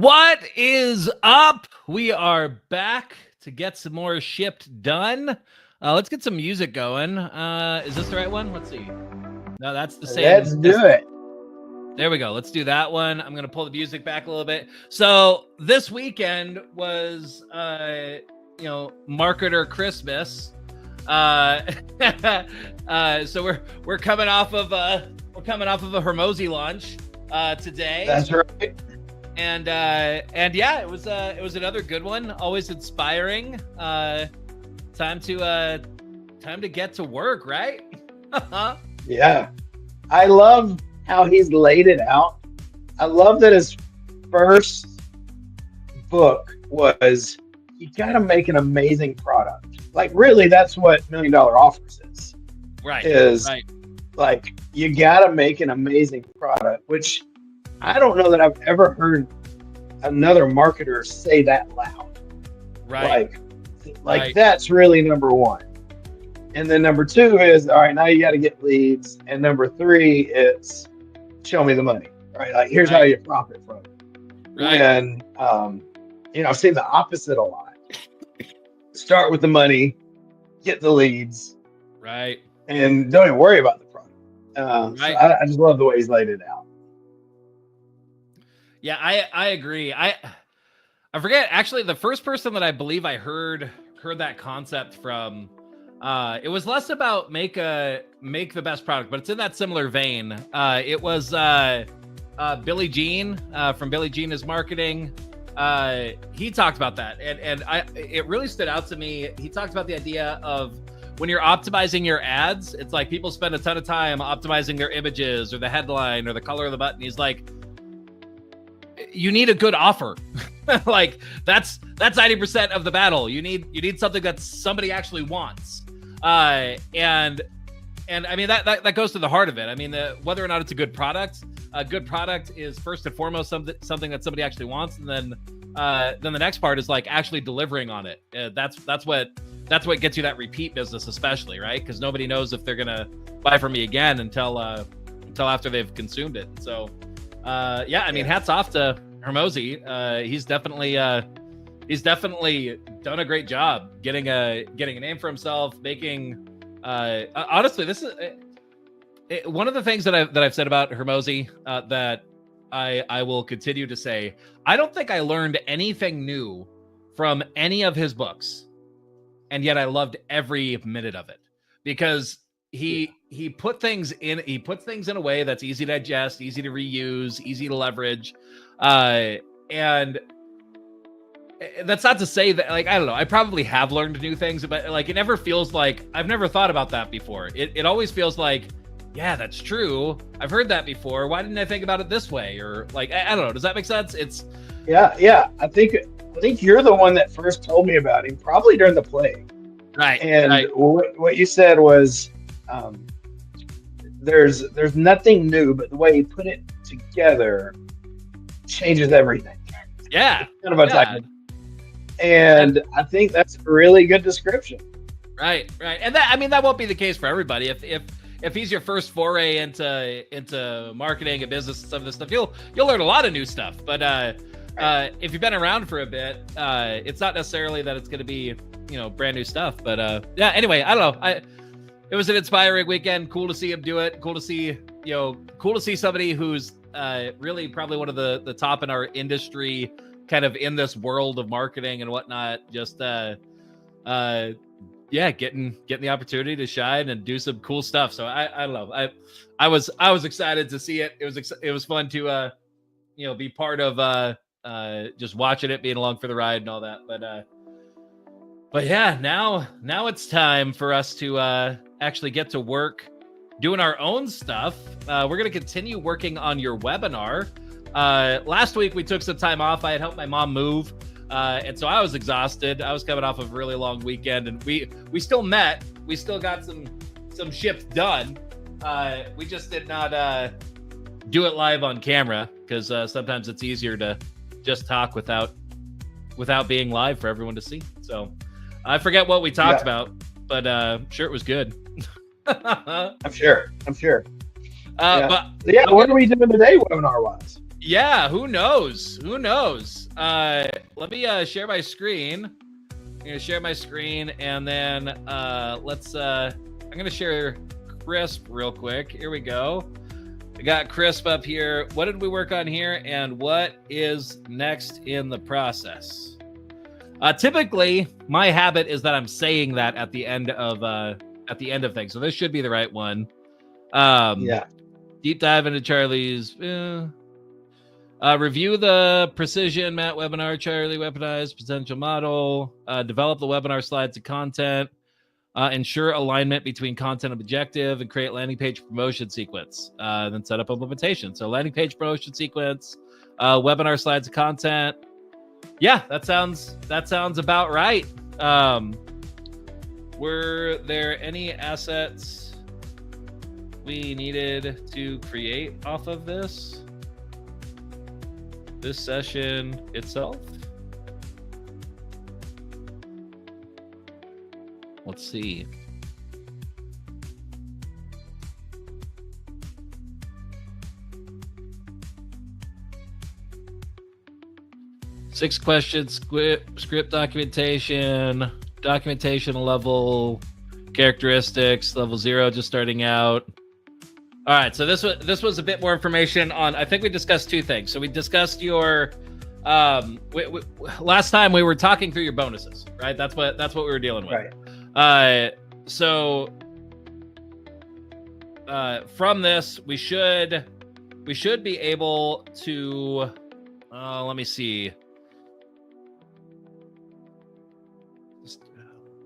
What is up? We are back to get some more shipped done. Let's get some music going. Is this the right one? Let's see. No, that's the same. Let's do it. There we go. Let's do that one. I'm going to pull the music back a little bit. So this weekend was, Marketer Christmas. So we're coming off of a Hormozy launch today. That's right. And yeah, it was another good one. Always inspiring. Time to get to work, right? Yeah. I love how he's laid it out. I love that his first book was you got to make an amazing product. Like really, that's what $1 Million Offers is. Right. Right. Like you got to make an amazing product, which I don't know that I've ever heard another marketer say that loud. Right. Like right. That's really number one. And then number two is, all right, now you got to get leads. And number three, it's show me the money, right? Like here's how you profit from it. Right. And, I've seen the opposite a lot. Start with the money, get the leads. Right. And don't even worry about the product. Right. So I just love the way he's laid it out. Yeah, I agree. I forget actually the first person that I believe I heard that concept from. It was less about make the best product, but it's in that similar vein. It was Billy Jean from Billy Jean is Marketing. He talked about that, and it really stood out to me. He talked about the idea of when you're optimizing your ads, it's like people spend a ton of time optimizing their images or the headline or the color of the button. He's like, you need a good offer. Like that's 90% of the battle. You need something that somebody actually wants. And I mean that goes to the heart of it. I mean, whether or not it's a good product is first and foremost something that somebody actually wants, and then the next part is like actually delivering on it. That's what gets you that repeat business, especially, right? Because nobody knows if they're gonna buy from me again until after they've consumed it. So hats off to Hormozy. He's definitely done a great job getting a name for himself, making honestly, this is one of the things that I've said about Hormozy that I will continue to say. I don't think I learned anything new from any of his books, and yet I loved every minute of it because he puts things in a way that's easy to digest, easy to reuse, easy to leverage, and that's not to say that, like, I don't know, I probably have learned new things, but like it never feels like I've never thought about that before. It always feels like, yeah, that's true, I've heard that before, why didn't I think about it this way? Or like, I don't know, does that make sense? It's yeah I think you're the one that first told me about him, probably during the plague, right? And right. What you said was there's nothing new, but the way he put it together changes everything. Yeah. Kind of and I think that's a really good description. Right. And that won't be the case for everybody. If he's your first foray into marketing and business and some of this stuff, you'll learn a lot of new stuff. But if you've been around for a bit, it's not necessarily that it's going to be, brand new stuff. But anyway, I don't know. It was an inspiring weekend. Cool to see him do it. Cool to see somebody who's really probably one of the top in our industry, kind of in this world of marketing and whatnot. Just getting the opportunity to shine and do some cool stuff. So I don't know. I was excited to see it. It was fun to be part of just watching it, being along for the ride and all that. But yeah, now it's time for us to actually get to work doing our own stuff. We're going to continue working on your webinar. Last week we took some time off. I had helped my mom move, and so I was exhausted. I was coming off of a really long weekend, and we still met. We still got some ships done. We just did not do it live on camera because sometimes it's easier to just talk without being live for everyone to see. So I forget what we talked about, but I'm sure it was good. I'm sure. But what are we doing today, webinar wise? Yeah, who knows? Who knows? Let me share my screen. I'm gonna share my screen, and then let's. I'm gonna share Crisp real quick. Here we go. I got Crisp up here. What did we work on here, and what is next in the process? Typically, my habit is that I'm saying that at the end of things. So this should be the right one. Yeah. Deep dive into Charlie's. Review the precision mat webinar Charlie weaponized potential model. Develop the webinar slides to content. Ensure alignment between content and objective, and create landing page promotion sequence. Then set up implementation. So landing page promotion sequence, webinar slides to content. Yeah, that sounds about right. Were there any assets we needed to create off of this session itself? Let's see. Six questions, script documentation level, characteristics, level 0, just starting out. All right, so this was a bit more information on. I think we discussed two things. So we discussed your last time we were talking through your bonuses, right? That's what we were dealing with. Right. So from this, we should be able to. Let me see.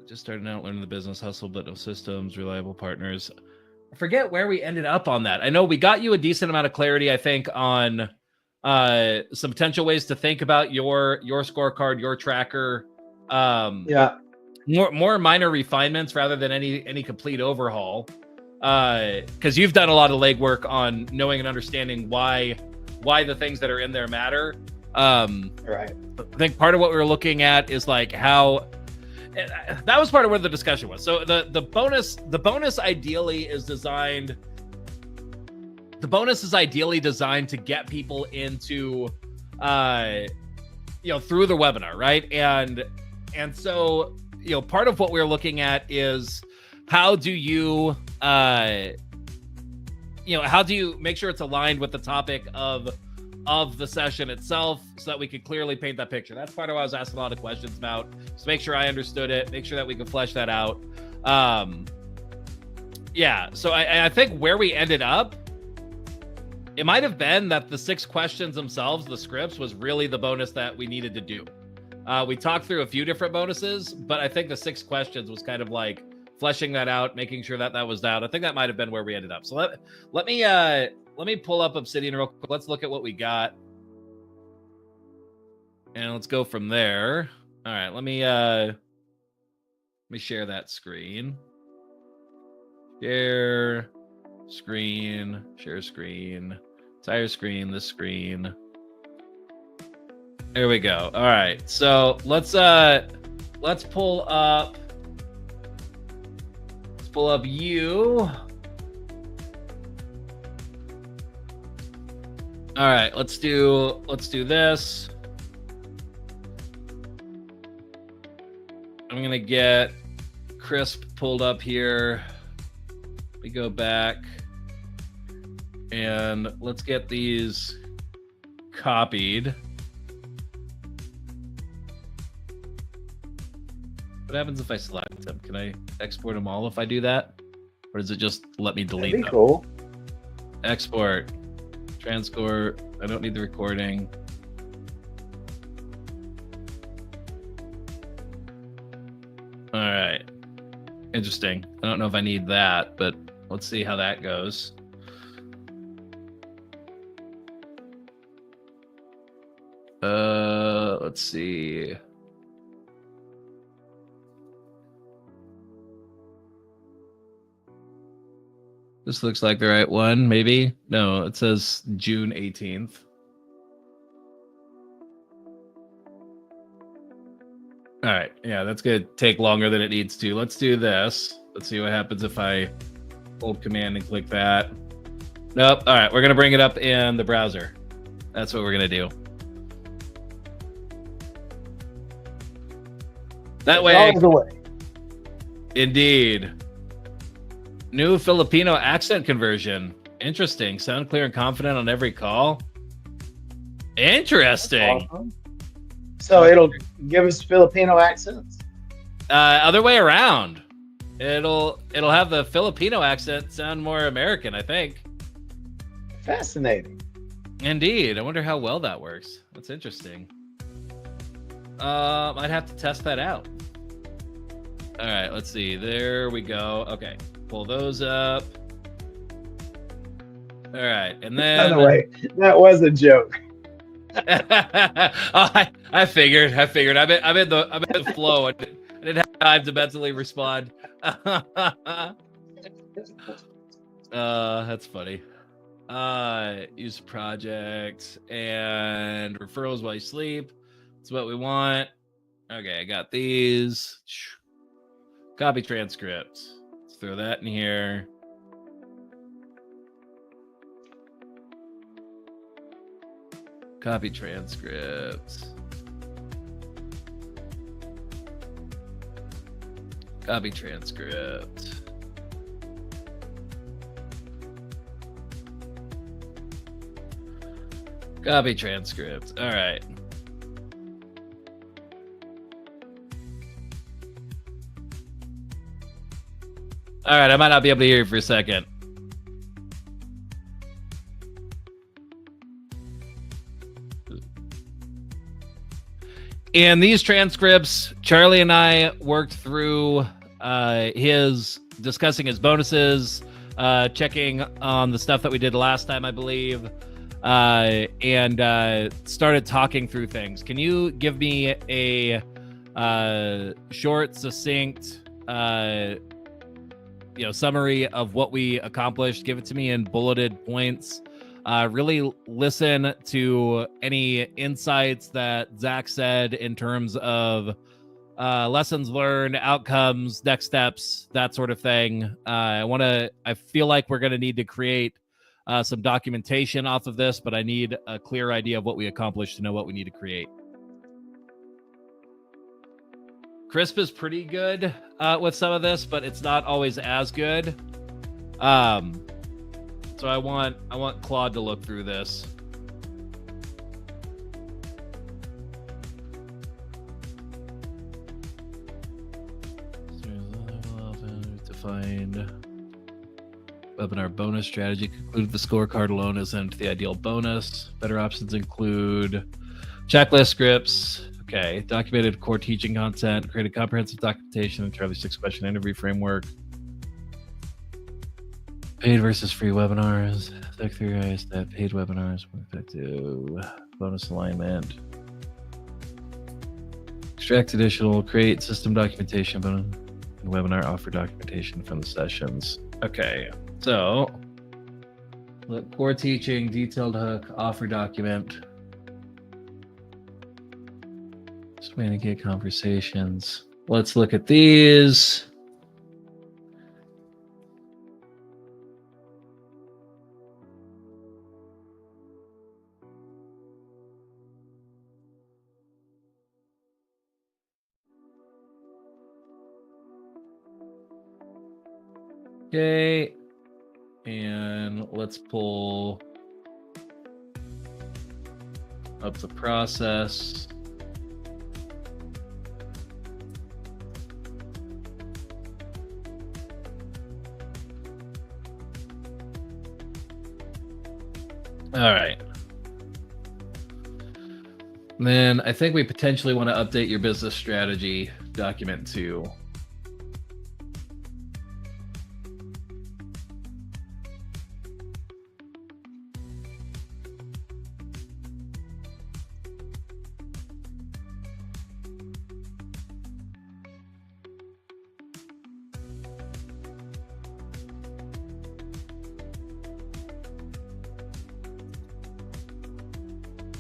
Just starting out learning the business hustle, but no systems, reliable partners. I forget where we ended up on that. I know we got you a decent amount of clarity, I think, on some potential ways to think about your scorecard, your tracker. Yeah. More minor refinements rather than any complete overhaul. Because you've done a lot of legwork on knowing and understanding why the things that are in there matter. Right. I think part of what we were looking at is like how. That was part of where the discussion was. So the bonus ideally is designed. The bonus is ideally designed to get people into, through the webinar, right? And so part of what we're looking at is how do you make sure it's aligned with the topic of the session itself, so that we could clearly paint that picture. That's part of what I was asking a lot of questions about. So make sure I understood it, make sure that we can flesh that out. So I think where we ended up, it might have been that the 6 questions themselves, the scripts, was really the bonus that we needed to do. We talked through a few different bonuses, but I think the 6 questions was kind of like fleshing that out, making sure that was out. I think that might have been where we ended up. So let me pull up Obsidian real quick. Let's look at what we got. And let's go from there. All right, let me share that screen. Share screen, entire screen, this screen. There we go. All right. So let's pull up you. All right, let's do this. I'm gonna get Crisp pulled up here. We go back and let's get these copied. What happens if I select them? Can I export them all if I do that? Or does it just let me delete them? Cool. Export. Transcore. I don't need the recording. All right. Interesting. I don't know if I need that, but let's see how that goes. Let's see. This looks like the right one, maybe. No, it says June 18th. All right. Yeah, that's going to take longer than it needs to. Let's do this. Let's see what happens if I hold command and click that. Nope. All right. We're going to bring it up in the browser. That's what we're gonna do. That way, always the way. Indeed. New Filipino accent conversion. Interesting. Sound clear and confident on every call. Interesting. Awesome. So it'll give us Filipino accents. Other way around. It'll have the Filipino accent sound more American, I think. Fascinating. Indeed. I wonder how well that works. That's interesting. I'd have to test that out. All right, let's see. There we go. Okay, pull those up. All right, and then. By the way, that was a joke. I figured. I'm in the flow. I didn't have time to mentally respond. That's funny. Use projects and referrals while you sleep. That's what we want. Okay, I got these. Copy transcripts. Let's throw that in here. Copy transcripts. Copy transcript. Copy transcript. All right. All right, I might not be able to hear you for a second. In these transcripts, Charlie and I worked through his discussing his bonuses, checking on the stuff that we did last time, I believe, and started talking through things. Can you give me a short, succinct, summary of what we accomplished? Give it to me in bulleted points. Really listen to any insights that Zach said in terms of lessons learned, outcomes, next steps, that sort of thing. I feel like we're going to need to create some documentation off of this, but I need a clear idea of what we accomplished to know what we need to create. Crisp is pretty good with some of this, but it's not always as good. So I want Claude to look through this. Defined webinar bonus strategy. Concluded the scorecard alone isn't the ideal bonus. Better options include checklist scripts. Okay, documented core teaching content, created comprehensive documentation, and Charlie's 6-question interview framework. Paid versus free webinars. Tech theorized that paid webinars more effective. Bonus alignment. Extract additional, create system documentation, and webinar offer documentation from the sessions. Okay, so look, core teaching, detailed hook, offer document. Just waiting to get conversations. Let's look at these. Okay, and let's pull up the process. All right. Then I think we potentially want to update your business strategy document too.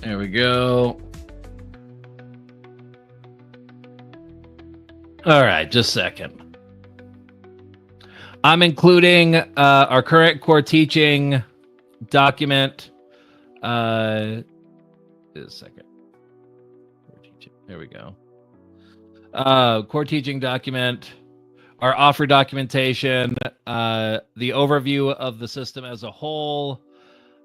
There we go. All right, just a second. I'm including our current core teaching document is a second. There we go. Core teaching document, our offer documentation, the overview of the system as a whole,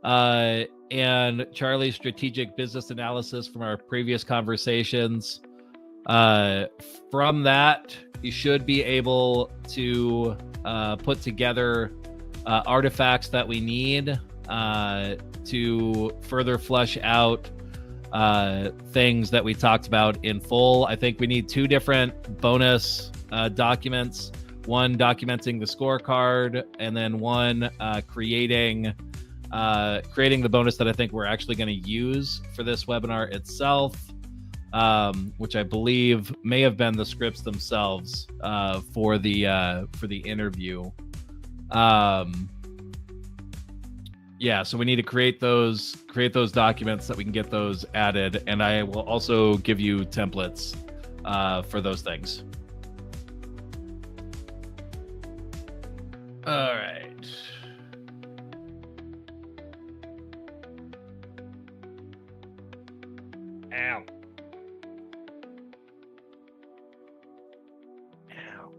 and Charlie's strategic business analysis from our previous conversations. From that, you should be able to put together artifacts that we need to further flesh out things that we talked about in full. I think we need 2 different bonus documents, one documenting the scorecard, and then one creating the bonus that I think we're actually going to use for this webinar itself, which I believe may have been the scripts themselves for the interview. Yeah, so we need to create those documents that we can get those added, and I will also give you templates for those things. All right. Ow. Ow.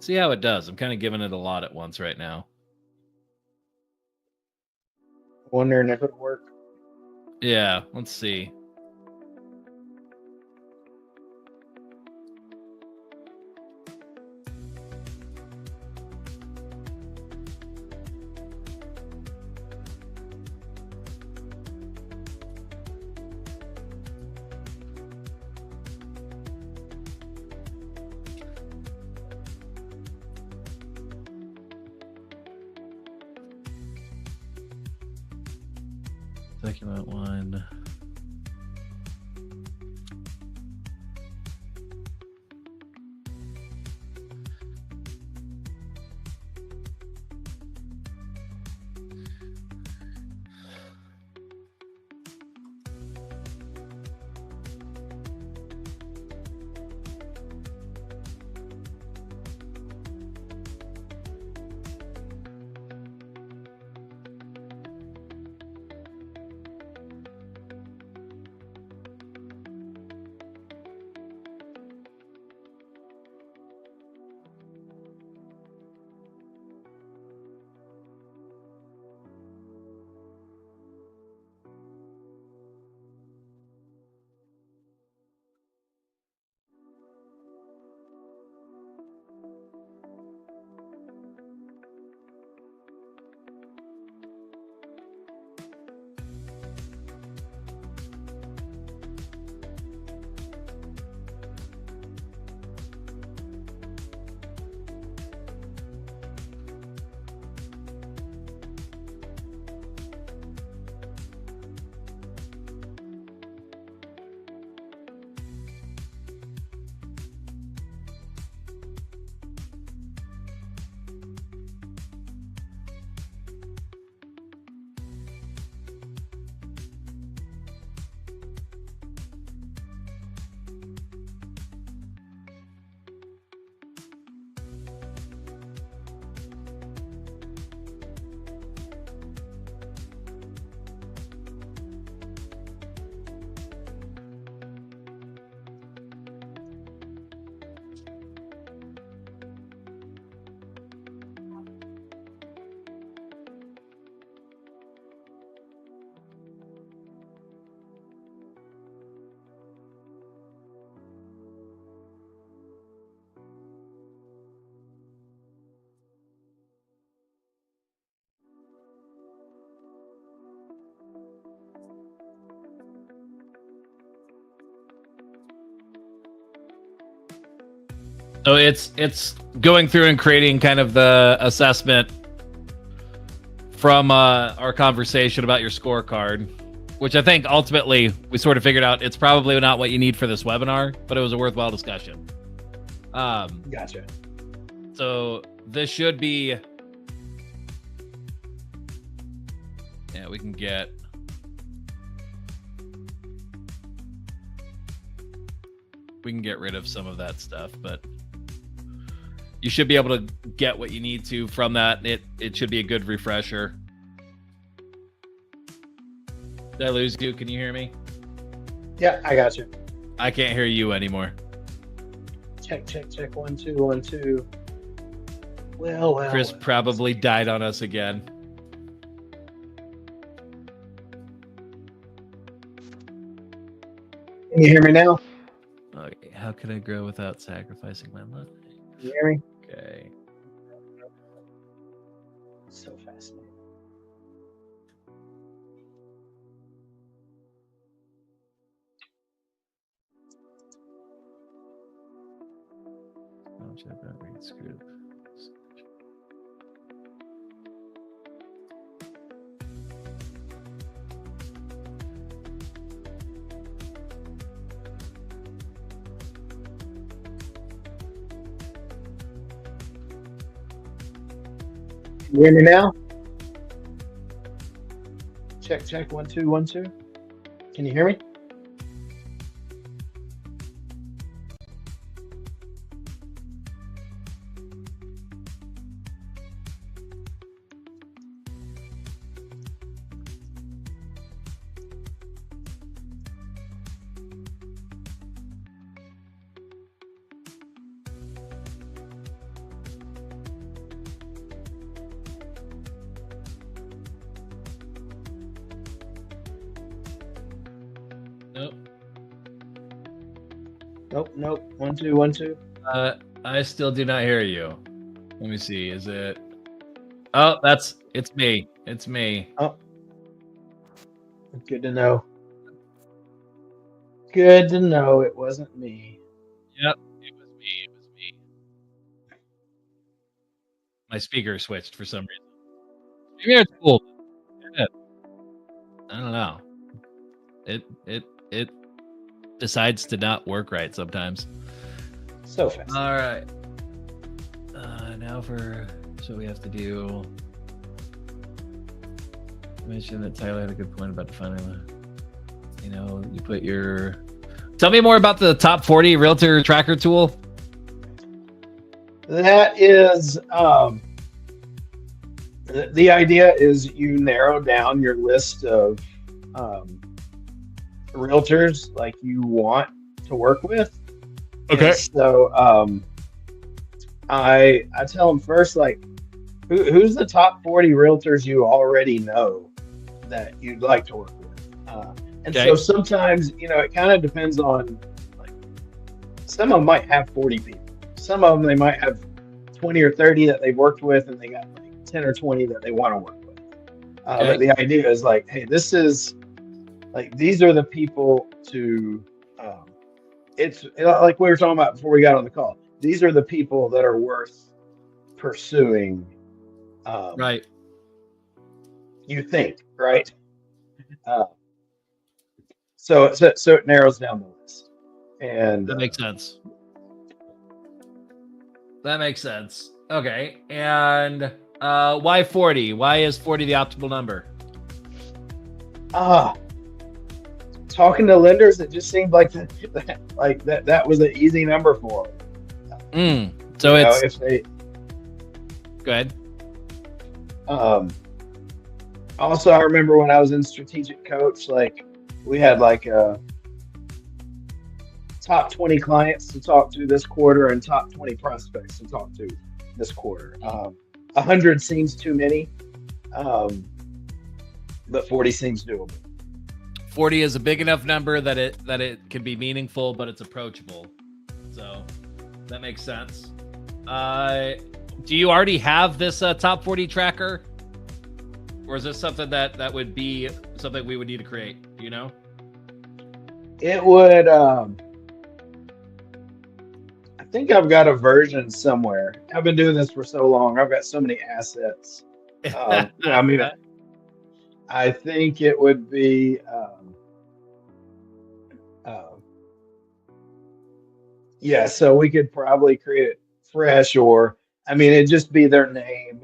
See how it does. I'm kind of giving it a lot at once right now. Wondering if it'll work. Yeah, let's see. Document 1. So it's going through and creating kind of the assessment from our conversation about your scorecard, which I think ultimately we sort of figured out it's probably not what you need for this webinar, but it was a worthwhile discussion. Gotcha. So this should be, yeah, we can get rid of some of that stuff, but you should be able to get what you need to from that. It should be a good refresher. Did I lose you? Can you hear me? Yeah, I got you. I can't hear you anymore. Check. 1 2 1 2. Well. Chris probably died on us again. Can you hear me now? Okay, how can I grow without sacrificing my life? Can you hear me? Okay. So fascinating. Can you hear me now? Check 1 2 1 2. Can you hear me? Nope. 1 2 1 2. I still do not hear you. Let me see. Is it? Oh, it's me. It's me. Oh, good to know. Good to know it wasn't me. Yep, it was me. My speaker switched for some reason. Maybe it's cool. I don't know. It decides to not work right sometimes. So fast. All right. So we have to do. I mentioned that Tyler had a good point about defining. You put your. Tell me more about the top 40 realtor tracker tool. That is the idea is you narrow down your list of realtors like you want to work with. Okay. And so I tell them first, like, who's the top 40 realtors you already know that you'd like to work with? And Okay. so sometimes, it kind of depends on, like, some of them might have 40 people. Some of them, they might have 20 or 30 that they've worked with, and they got like 10 or 20 that they want to work with. But the idea is like, hey, this is like, these are the people to, it's like we were talking about before we got on the call. These are the people that are worth pursuing. Right. You think, right? So it narrows down the list. And That makes sense. That makes sense. Okay. And why 40? Why is 40 the optimal number? Talking to lenders, it just seemed like that was an easy number for them. So it's if they go ahead. Also, I remember when I was in strategic coach, like, we had like a top 20 clients to talk to this quarter and top 20 prospects to talk to this quarter. 100 seems too many, but 40 seems doable. 40 is a big enough number that it can be meaningful, but it's approachable. So that makes sense. Do you already have this top 40 tracker? Or is this something that would be something we would need to create? Do you know? It would, I think I've got a version somewhere. I've been doing this for so long. I've got so many assets. I think it would be, so we could probably create it fresh, or, it'd just be their name,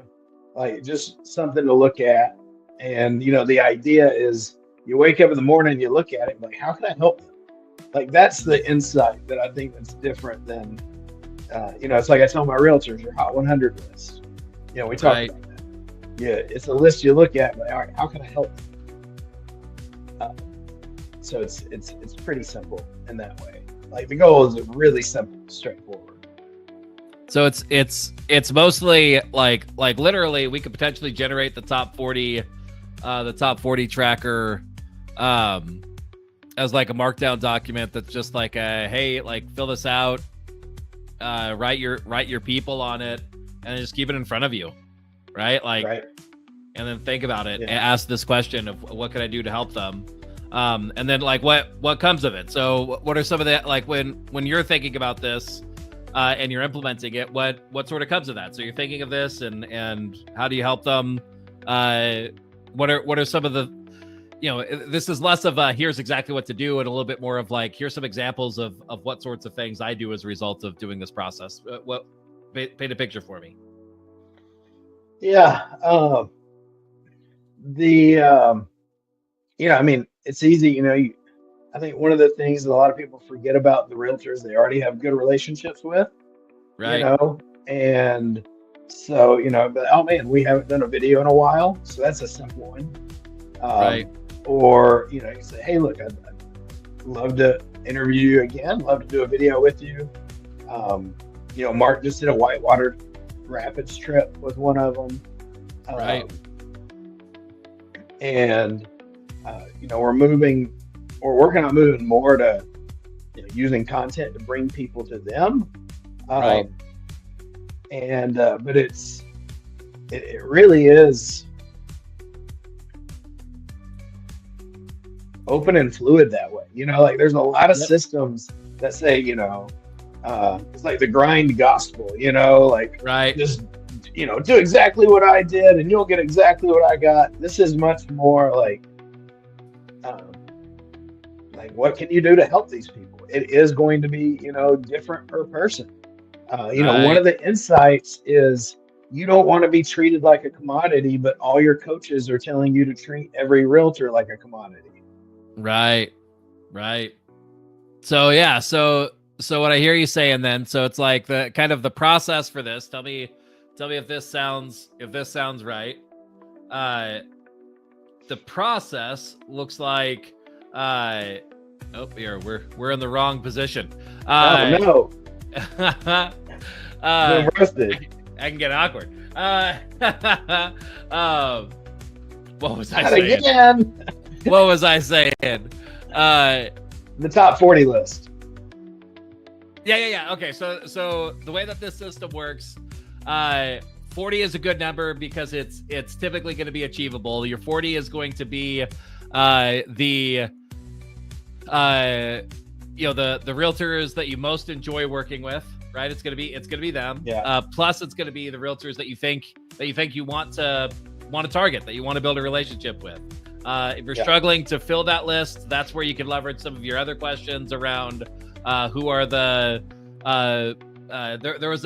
like just something to look at. And, the idea is you wake up in the morning, you look at it, like, how can I help them? Like, that's the insight that I think that's different than it's like I tell my realtors, your hot 100 list. We talk about that. Yeah, it's a list you look at, but all right, how can I help? So it's pretty simple in that way. Like the goal is really simple, straightforward. So it's mostly like literally we could potentially generate the top 40 tracker as like a markdown document that's just like hey, like fill this out, write your people on it, and just keep it in front of you, right? Like, right. And then think about it and ask this question of what can I do to help them, and then like what comes of it. So what are some of the, like when you're thinking about this and you're implementing it, what sort of comes of that? So you're thinking of this and how do you help them? What are some of the, this is less of here's exactly what to do and a little bit more of like, here's some examples of what sorts of things I do as a result of doing this process. Paint a picture for me. Yeah. I mean, it's easy, I think one of the things that a lot of people forget about the realtors they already have good relationships with, right? And so, but oh man, we haven't done a video in a while. So that's a simple one. Right. Or, you say, hey, look, I'd love to interview you again. Love to do a video with you. Mark just did a whitewater rapids trip with one of them. Right. And, we're working on moving more to using content to bring people to them. Right. But it really is open and fluid that way. Like there's a lot of systems that say, it's like the grind gospel, like right. Just, do exactly what I did and you'll get exactly what I got. This is much more like what can you do to help these people? It is going to be, different per person. Right. One of the insights is you don't want to be treated like a commodity, but all your coaches are telling you to treat every realtor like a commodity. Right. So yeah, so what I hear you saying then, so it's like the kind of the process for this. Tell me if this sounds right. The process looks like we're in the wrong position. Oh no. I can get awkward. What was I saying? Again. What was I saying? The top 40 list. Yeah. Okay, so the way that this system works, 40 is a good number because it's typically going to be achievable. Your 40 is going to be the realtors that you most enjoy working with, right? It's gonna be them. Yeah. Plus, it's gonna be the realtors that you think you want to target, that you want to build a relationship with. If you're struggling to fill that list, that's where you can leverage some of your other questions around who are the there was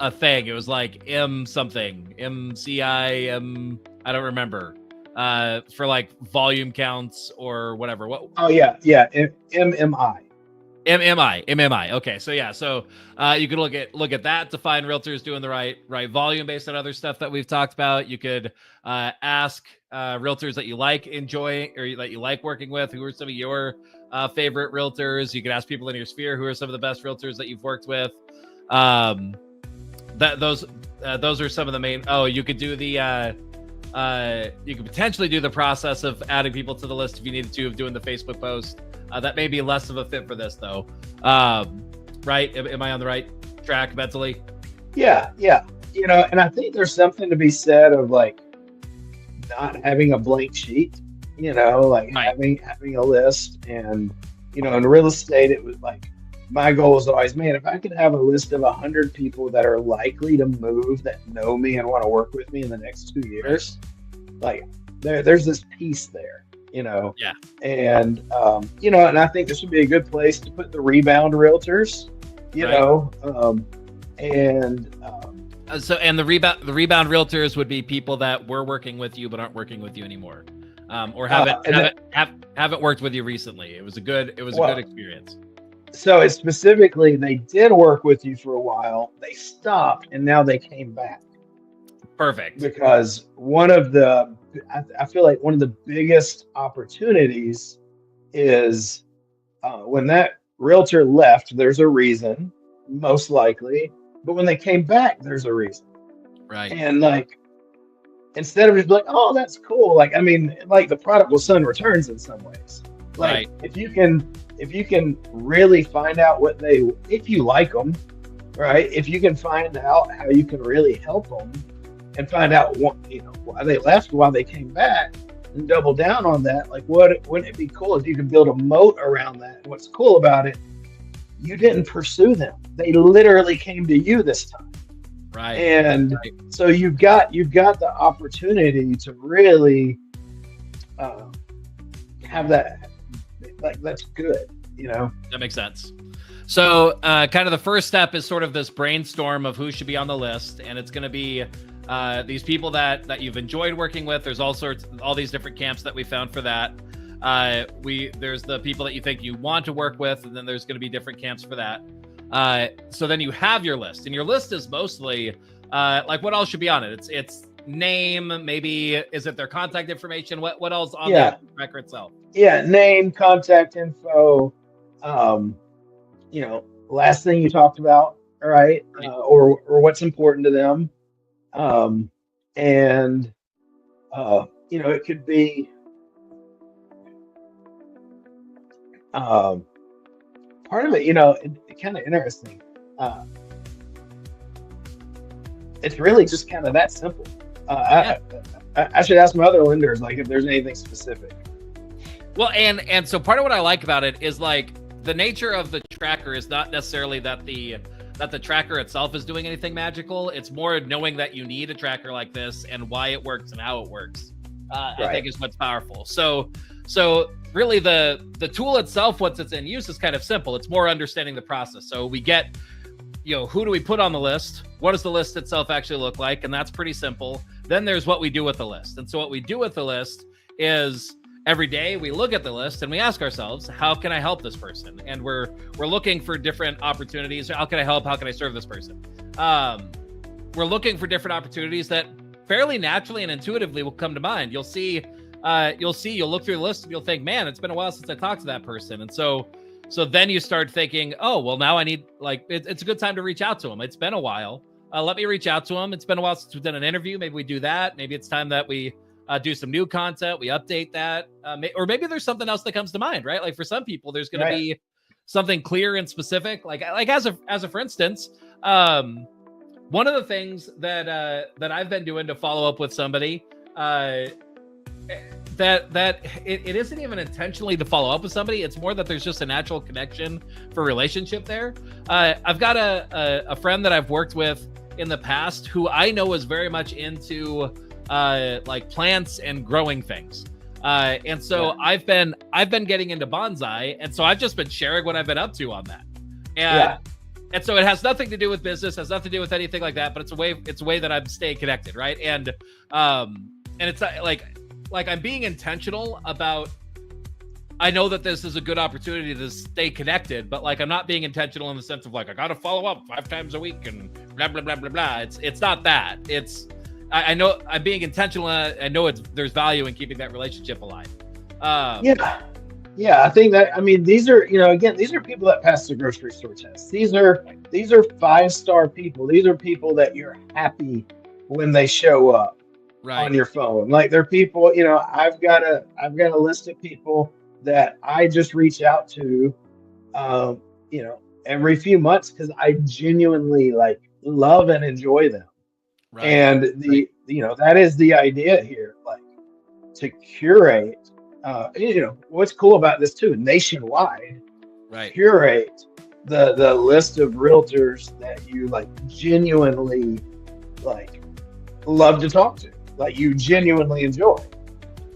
a thing. It was like M something, MCI, I don't remember. For like volume counts or whatever. What? Oh yeah, MMI. MMI. Okay, so yeah, you could look at that to find realtors doing the right volume based on other stuff that we've talked about. You could ask realtors that you enjoy, or that you like working with. Who are some of your favorite realtors? You could ask people in your sphere who are some of the best realtors that you've worked with. Those are some of the main. Oh, you could do the. You could potentially do the process of adding people to the list if you needed to, of doing the Facebook post. That may be less of a fit for this though. Right? Am I on the right track mentally? Yeah. And I think there's something to be said of like not having a blank sheet, like having a list. And, in real estate, it was like, my goal was always, man, if I could have a list of 100 people that are likely to move, that know me and want to work with me in the next 2 years, like there's this piece there, Yeah. And, and I think this would be a good place to put the rebound realtors, and the rebound realtors would be people that were working with you but aren't working with you anymore, or haven't worked with you recently. It was a good experience. So it's specifically, they did work with you for a while, they stopped, and now they came back. Perfect. Because I feel like one of the biggest opportunities is when that realtor left, there's a reason, most likely. But when they came back, there's a reason. Right. And like, instead of just like, oh, that's cool. Like, I mean, like the prodigal son returns in some ways. Like, Right. if you can really find out if you like them, right? If you can find out how you can really help them, and find out what, why they left, why they came back, and double down on that. Like, wouldn't it be cool if you could build a moat around that? And what's cool about it, you didn't pursue them; they literally came to you this time. Right. And right. So you've got the opportunity to really have that. Like, that's good. That makes sense. So kind of the first step is sort of this brainstorm of who should be on the list, and it's going to be these people that you've enjoyed working with. There's all these different camps that we found for that. There's the people that you think you want to work with, and then there's going to be different camps for that. So then you have your list, and your list is mostly like, what else should be on it? It's name, maybe, is it their contact information? What else on the record itself? Yeah, name, contact info, last thing you talked about, right? Or what's important to them. And it could be part of it, it's kind of interesting. It's really just kind of that simple. I should ask my other lenders, like, if there's anything specific. Well, and so part of what I like about it is, like, the nature of the tracker is not necessarily that the tracker itself is doing anything magical. It's more knowing that you need a tracker like this and why it works and how it works. Right. I think is what's powerful. So really the tool itself, once it's in use, is kind of simple. It's more understanding the process. So we get, who do we put on the list? What does the list itself actually look like? And that's pretty simple. Then there's what we do with the list. And so what we do with the list is, every day we look at the list and we ask ourselves, how can I help this person? And we're looking for different opportunities. How can I help? How can I serve this person? We're looking for different opportunities that fairly naturally and intuitively will come to mind. You'll look through the list and you'll think, man, it's been a while since I talked to that person. And so then you start thinking, oh, well, now I need, like, it's a good time to reach out to them. It's been a while. Let me reach out to them. It's been a while since we've done an interview. Maybe we do that. Maybe it's time that we do some new content. We update that. Or maybe there's something else that comes to mind, right? Like, for some people, there's going to be something clear and specific. Like as a for instance, one of the things that I've been doing to follow up with somebody, that it isn't even intentionally to follow up with somebody. It's more that there's just a natural connection for relationship there. I've got a friend that I've worked with in the past who I know is very much into like plants and growing things. And so I've been getting into bonsai, and so I've just been sharing what I've been up to on that. And so it has nothing to do with business, has nothing to do with anything like that, but it's a way that I'm staying connected, right? And it's like I'm being intentional about, I know that this is a good opportunity to stay connected, but like, I'm not being intentional in the sense of like, I got to follow up 5 times a week and blah, blah, blah, blah, blah. It's not that. I know I'm being intentional. I know there's value in keeping that relationship alive. I think that, I mean, these are, again, these are people that pass the grocery store test. These are 5-star people. These are people that you're happy when they show up on your phone. Like, they're people, I've got a list of people that I just reach out to, every few months, because I genuinely like love and enjoy them. Right. And that is the idea here, like, to curate, what's cool about this too, nationwide, curate the list of realtors that you like genuinely like love to talk to, like you genuinely enjoy.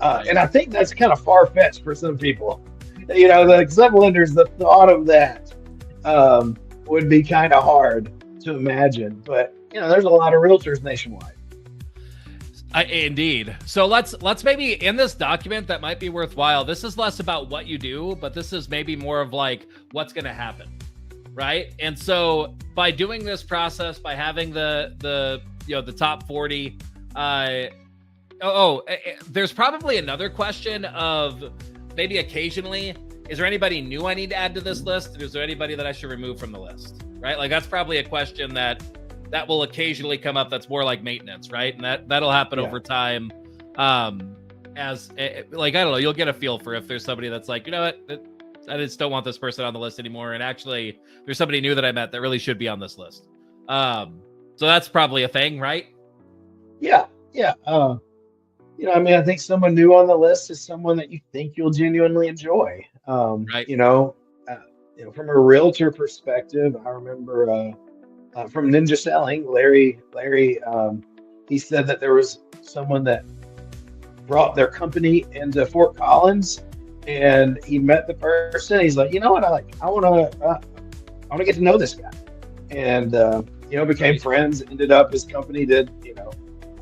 And I think that's kind of far-fetched for some people. Like some lenders, the thought of that would be kind of hard to imagine, but there's a lot of realtors nationwide. Indeed. So let's maybe in this document that might be worthwhile. This is less about what you do, but this is maybe more of like what's going to happen, right? And so by doing this process, by having the top 40, there's probably another question of maybe occasionally, is there anybody new I need to add to this list? Or is there anybody that I should remove from the list, right? Like that's probably a question that will occasionally come up. That's more like maintenance, right? And that'll happen over time. As like, I don't know, you'll get a feel for if there's somebody that's like, you know what, I just don't want this person on the list anymore. And actually there's somebody new that I met that really should be on this list. So that's probably a thing, right? Yeah. I mean, I think someone new on the list is someone that you think you'll genuinely enjoy. Right. From a realtor perspective, I remember from Ninja Selling, Larry, he said that there was someone that brought their company into Fort Collins, and he met the person. He's like, you know what, I want to get to know this guy, and became friends. Ended up his company did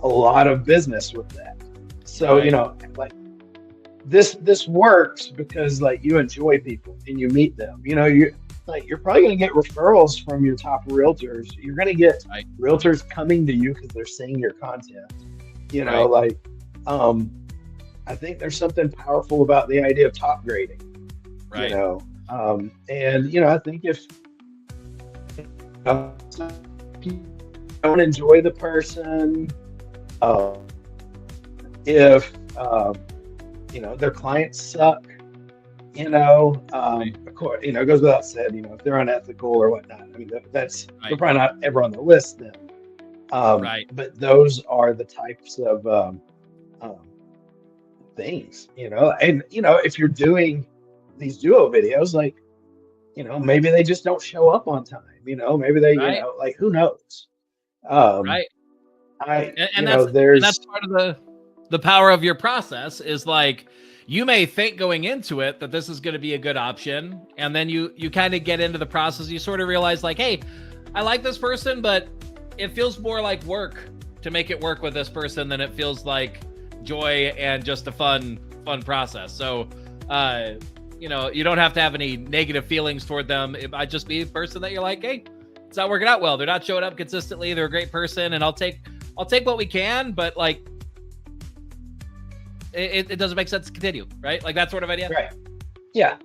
a lot of business with that. So like this works because like you enjoy people and you meet them. You're probably going to get referrals from your top realtors. You're going to get realtors coming to you because they're seeing your content. I think there's something powerful about the idea of top grading. Right. I think if you don't enjoy the person, if their clients suck, of course, it goes without said, if they're unethical or whatnot, I mean, that's they're probably not ever on the list then. But those are the types of things, and if you're doing these duo videos, like, maybe they just don't show up on time, maybe they, like, who knows? Right. That's part of the power of your process is like, you may think going into it that this is going to be a good option. And then you kind of get into the process. You sort of realize like, hey, I like this person, but it feels more like work to make it work with this person than it feels like joy and just a fun process. So, you don't have to have any negative feelings toward them. It might just be a person that you're like, hey, it's not working out well. They're not showing up consistently. They're a great person. And I'll take what we can, but like, it doesn't make sense to continue, right? Like that sort of idea. Right. Yeah.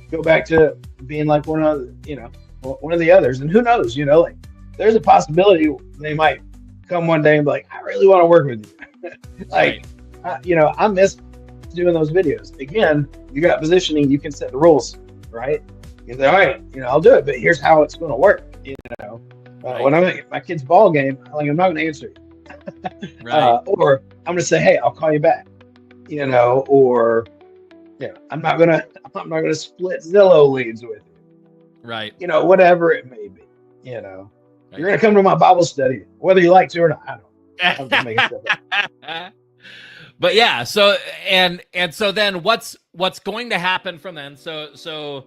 Go back to being like one of the others, and who knows, like there's a possibility they might come one day and be like, I really want to work with you. Like, I miss doing those videos. Again, you got positioning, you can set the rules, right? You say, all right, I'll do it, but here's how it's going to work. When I'm at my kid's ball game, I'm not going to answer you. Or I'm gonna say, hey, I'll call you back, or I'm not gonna split Zillow leads with you, right? Whatever it may be, you're gonna come to my Bible study whether you like to or not. I don't know. Make it but yeah, so and so then what's going to happen from then? So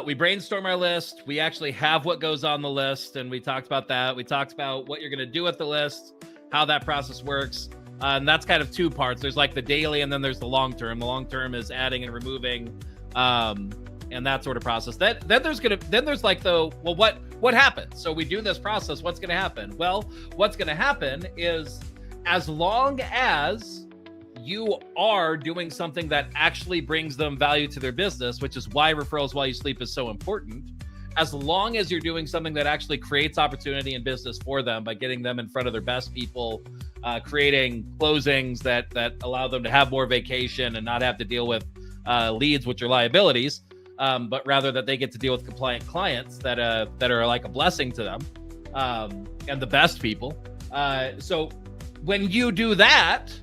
we brainstorm our list. We actually have what goes on the list, and we talked about that. We talked about what you're gonna do with the list, how that process works. And that's kind of two parts. There's like the daily, and then there's the long term. The long term is adding and removing, and that sort of process. Then there's like what happens? So we do this process. What's going to happen? Well, what's going to happen is, as long as you are doing something that actually brings them value to their business, which is why referrals while you sleep is so important. As long as you're doing something that actually creates opportunity in business for them by getting them in front of their best people, creating closings that allow them to have more vacation and not have to deal with leads, which are liabilities, but rather that they get to deal with compliant clients that are like a blessing to them, and the best people. So when you do that,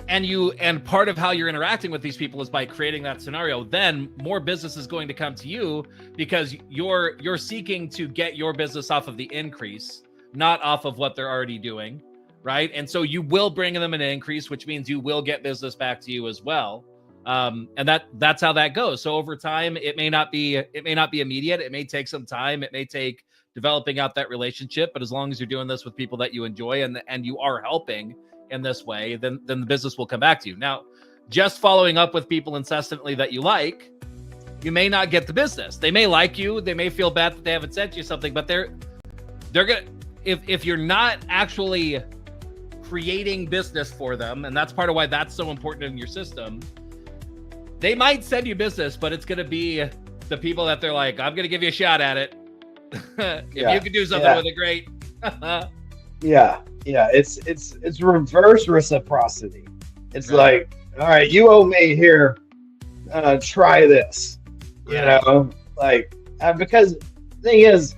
and part of how you're interacting with these people is by creating that scenario, then more business is going to come to you because you're seeking to get your business off of the increase, not off of what they're already doing, right? And so you will bring them an increase, which means you will get business back to you as well. And that's how that goes. So over time, it may not be immediate. It may take some time. It may take developing out that relationship, but as long as you're doing this with people that you enjoy and you are helping, in this way, then the business will come back to you. Now, just following up with people incessantly that you like, you may not get the business. They may like you, they may feel bad that they haven't sent you something, but they're gonna, if you're not actually creating business for them, and that's part of why that's so important in your system, they might send you business, but it's gonna be the people that they're like, I'm gonna give you a shot at it. If you can do something with it, great. Yeah, it's reverse reciprocity. It's like, all right, you owe me here, try this, you know, like, because the thing is,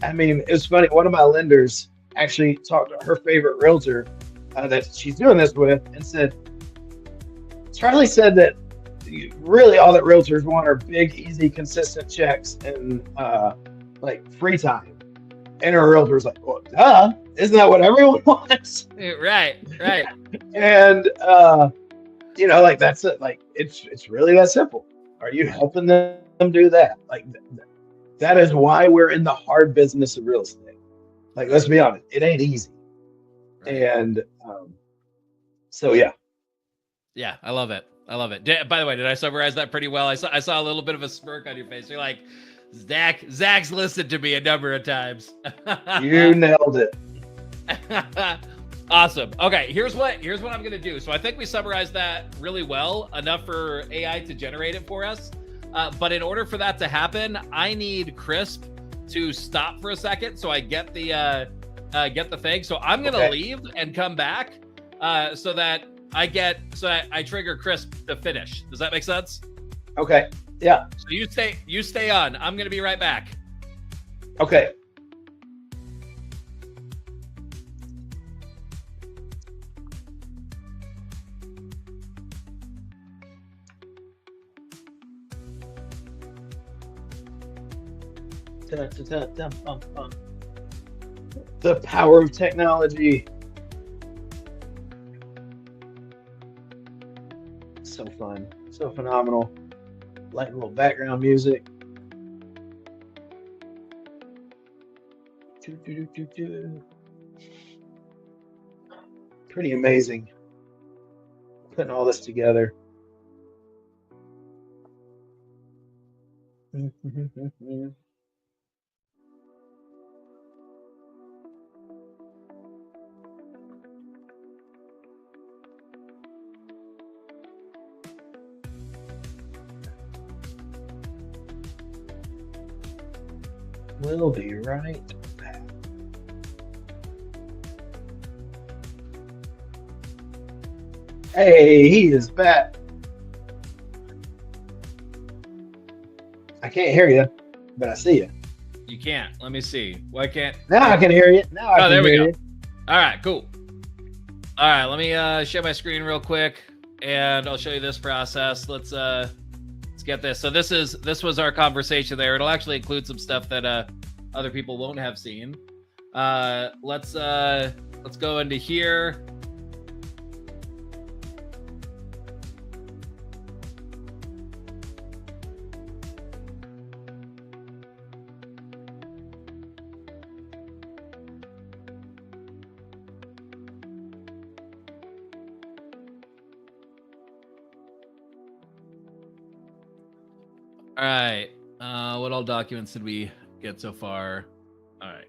I mean, it's funny, one of my lenders actually talked to her favorite realtor that she's doing this with, and said, Charlie said that really all that realtors want are big, easy, consistent checks and like free time. And her realtor's like, well, duh, isn't that what everyone wants? Right. And you know, like, that's it. Like, it's really that simple. Are you helping them do that? Like, that is why we're in the hard business of real estate. Like, let's be honest, it ain't easy. And so yeah, I love it. By the way, did I summarize that pretty well? I saw a little bit of a smirk on your face. You're like, Zach's listened to me a number of times. You nailed it. Awesome. Okay, here's what I'm gonna do. So I think we summarized that really well, enough for AI to generate it for us. But in order for that to happen, I need Crisp to stop for a second so I get the thing. So I'm gonna leave and come back so that I trigger Crisp to finish. Does that make sense? Okay. Yeah. So you stay on. I'm gonna be right back. Okay. The power of technology. So fun. So phenomenal. Like a little background music. Pretty amazing. Putting all this together. We'll be right back. Hey, he is back. I can't hear you, but I see you. You can't. Let me see. Why can't? Now I can hear you. Now I can there we hear go. you. All right, cool. All right, let me share my screen real quick, and I'll show you this process. Let's get this. So this was our conversation there. It'll actually include some stuff that other people won't have seen. Let's go into here. All right. What all documents did we get so far? All right.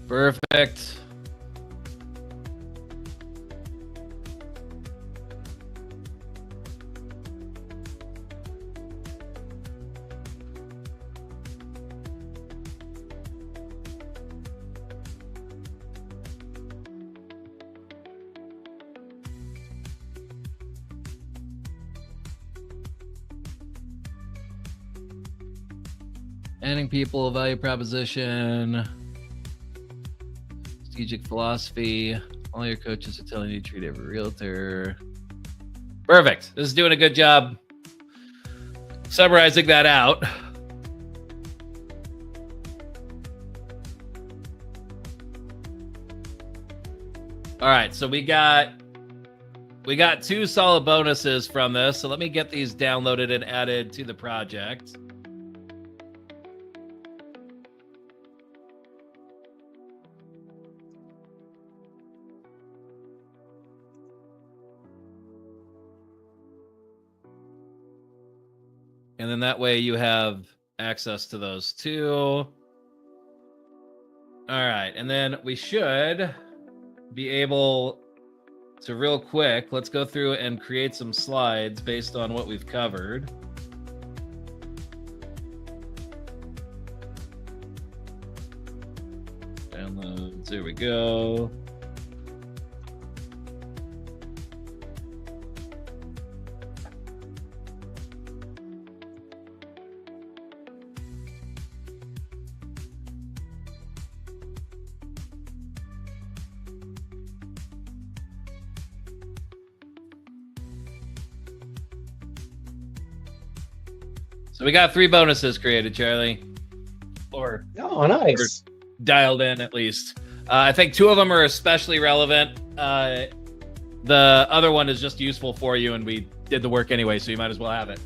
Perfect. Adding people, value proposition, strategic philosophy. All your coaches are telling you to treat every realtor. Perfect. This is doing a good job summarizing that out. All right, so we got we got 2 solid bonuses from this. So let me get these downloaded and added to the project. And then that way you have access to those 2. All right. And then we should be able to real quick, let's go through and create some slides based on what we've covered. Downloads, there we go. So we got 3 bonuses created, Charlie. Or Oh, nice. dialed in at least. I think 2 of them are especially relevant. The other one is just useful for you, and we did the work anyway, so you might as well have it.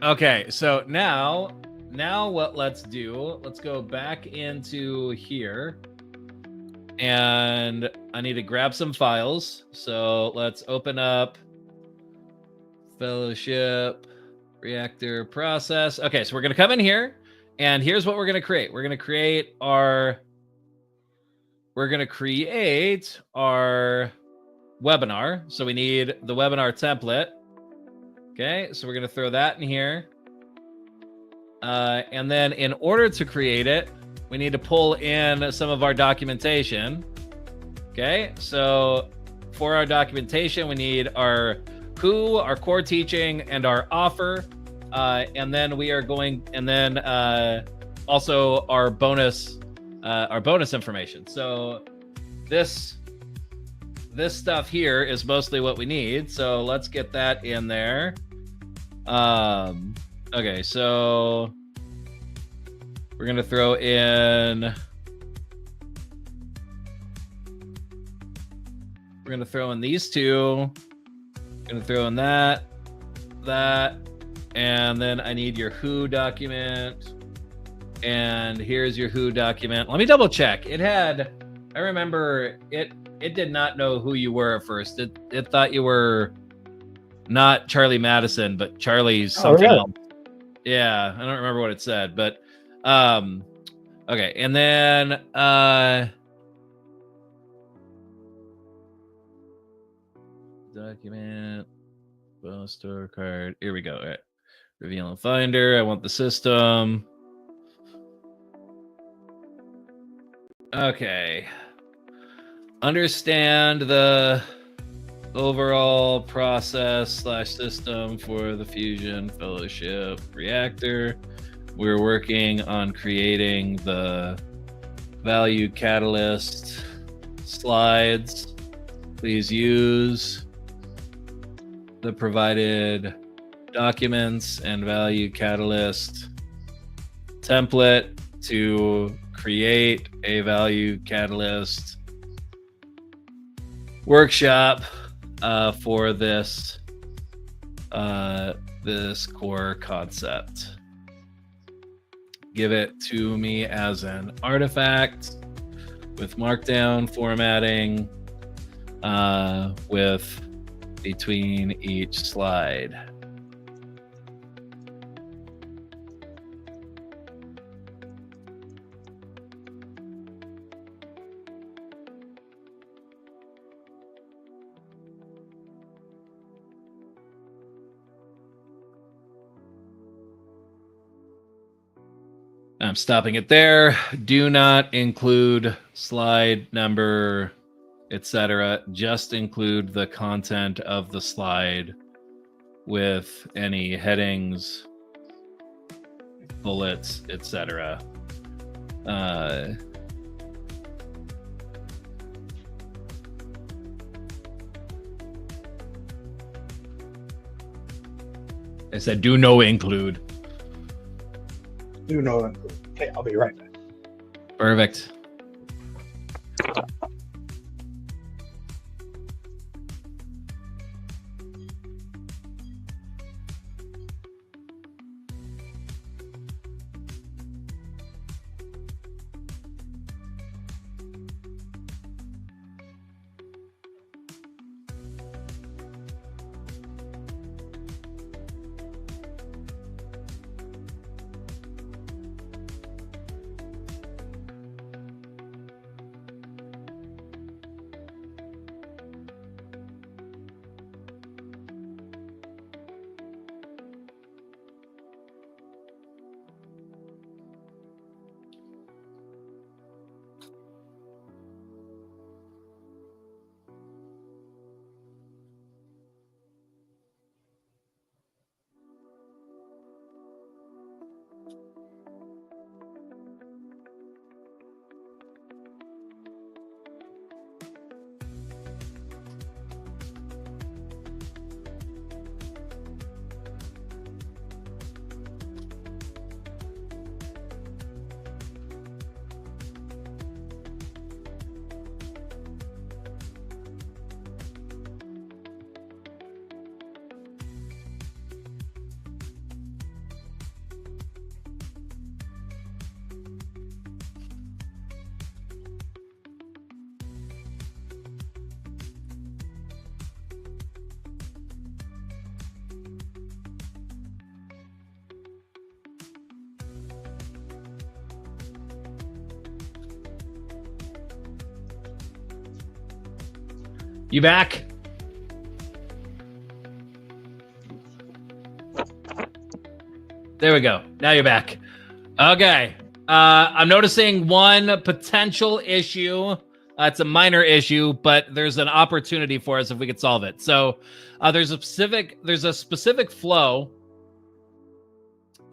Okay, so now what let's do, let's go back into here. And I need to grab some files. So let's open up Fellowship, Reactor Process. Okay, so we're going to come in here, and here's what we're going to create. We're going to create our webinar. So we need the webinar template. Okay, so we're going to throw that in here. And then in order to create it, we need to pull in some of our documentation. Okay, so for our documentation, we need our who, our core teaching, and our offer. And then we are going, and then also our bonus information. So this stuff here is mostly what we need. So let's get that in there. Okay, so we're gonna throw in. We're gonna throw in these 2. Gonna throw in that, and then I need your who document. And here's your who document. Let me double check. I remember it did not know who you were at first. It thought you were not Charlie Madison, but Charlie something else. Yeah, I don't remember what it said, but okay, and then document, store card. Here we go. All right. Reveal and Finder. I want the system. Okay. Understand the overall process / system for the Fusion Fellowship Reactor. We're working on creating the value catalyst slides. Please use the provided documents and value catalyst template to create a value catalyst workshop for this core concept. Give it to me as an artifact with markdown formatting with between each slide. I'm stopping it there. Do not include slide number, etc. Just include the content of the slide with any headings, bullets, etc. I said do no include. Do no include. Okay, I'll be right back. Perfect. You back? There we go. Now you're back. Okay. I'm noticing one potential issue. It's a minor issue, but there's an opportunity for us if we could solve it. So there's a specific flow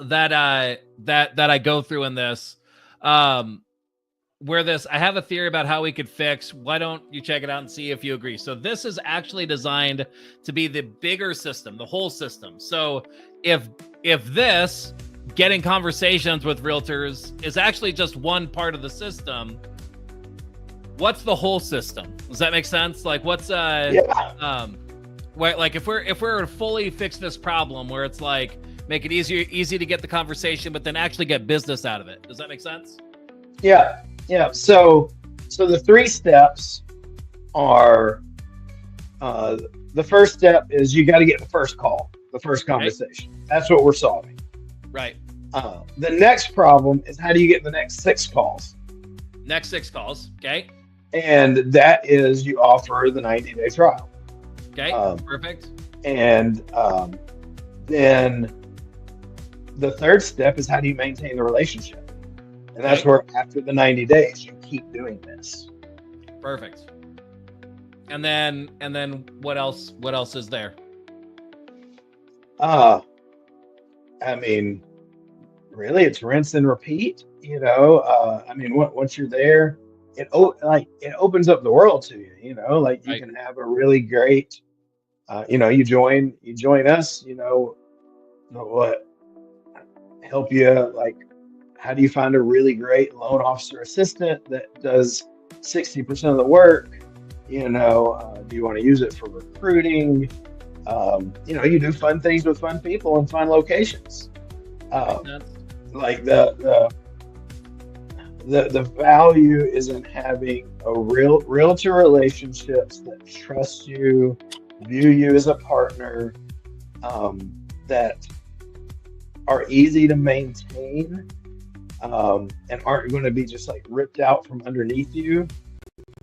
that I go through in this. Where I have a theory about how we could fix. Why don't you check it out and see if you agree? So this is actually designed to be the bigger system, the whole system. So if this getting conversations with realtors is actually just one part of the system, what's the whole system? Does that make sense? Like what's like if we're to fully fix this problem where it's like make it easy to get the conversation, but then actually get business out of it. Does that make sense? Yeah. So the 3 steps are, the first step is you got to get the first call, the first conversation. Okay. That's what we're solving. Right. The next problem is how do you get the next 6 calls? Next 6 calls. Okay. And that is you offer the 90-day trial. Okay. Perfect. And then the third step is how do you maintain the relationship? And that's where after the 90 days, you keep doing this. Perfect. And then what else is there? I mean, really it's rinse and repeat, you know. I mean, once you're there, it opens up the world to you, you know, like you can have a really great, you know, you join us, you know what, help you, like, how do you find a really great loan officer assistant that does 60% of the work? You know, do you want to use it for recruiting? You know, you do fun things with fun people and fun locations. Like the value is in having a realtor relationships that trust you, view you as a partner, that are easy to maintain. And aren't going to be just like ripped out from underneath you,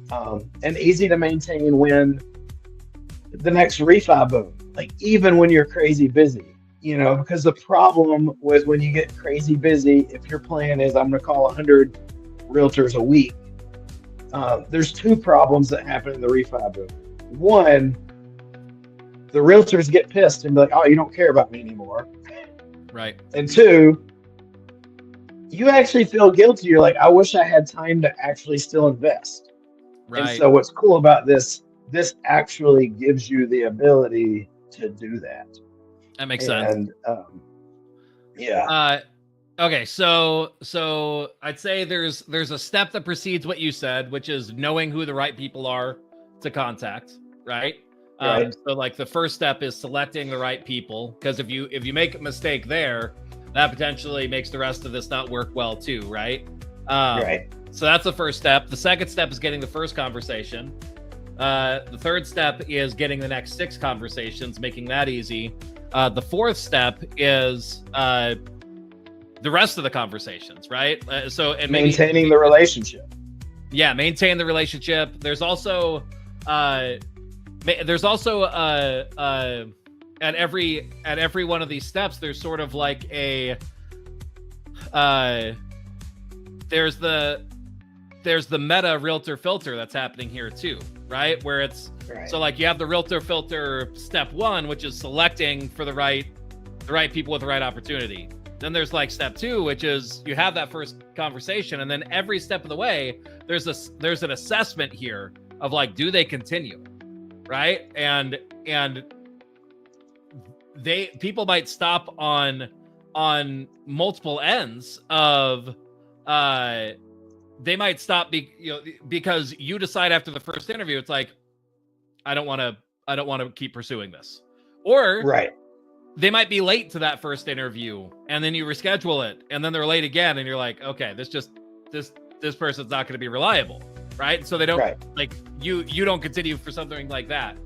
and easy to maintain when the next refi boom, like even when you're crazy busy, you know, because the problem was when you get crazy busy, if your plan is I'm going to call 100 realtors a week, there's 2 problems that happen in the refi boom. One, the realtors get pissed and be like, oh, you don't care about me anymore. Right. And 2, you actually feel guilty. You're like, I wish I had time to actually still invest. Right. And so what's cool about this actually gives you the ability to do that. That makes sense. And yeah. Okay, so I'd say there's a step that precedes what you said, which is knowing who the right people are to contact, right? Right. So like the first step is selecting the right people, because if you make a mistake there, that potentially makes the rest of this not work well too, right? Right. So that's the first step. The second step is getting the first conversation. The third step is getting the next 6 conversations, making that easy. The fourth step is the rest of the conversations, right? And maintaining the relationship. Yeah, maintain the relationship. There's also at every one of these steps, there's sort of like a there's the meta realtor filter that's happening here too, right? Where it's so like you have the realtor filter step 1, which is selecting for the right people with the right opportunity. Then there's like step 2, which is you have that first conversation, and then every step of the way there's an assessment here of like, do they continue, right? And people might stop on multiple ends of they might stop because you decide after the first interview, it's like, I don't want to keep pursuing this. Or they might be late to that first interview and then you reschedule it and then they're late again and you're like, okay, this person's not going to be reliable, right? So they don't like you don't continue for something like that.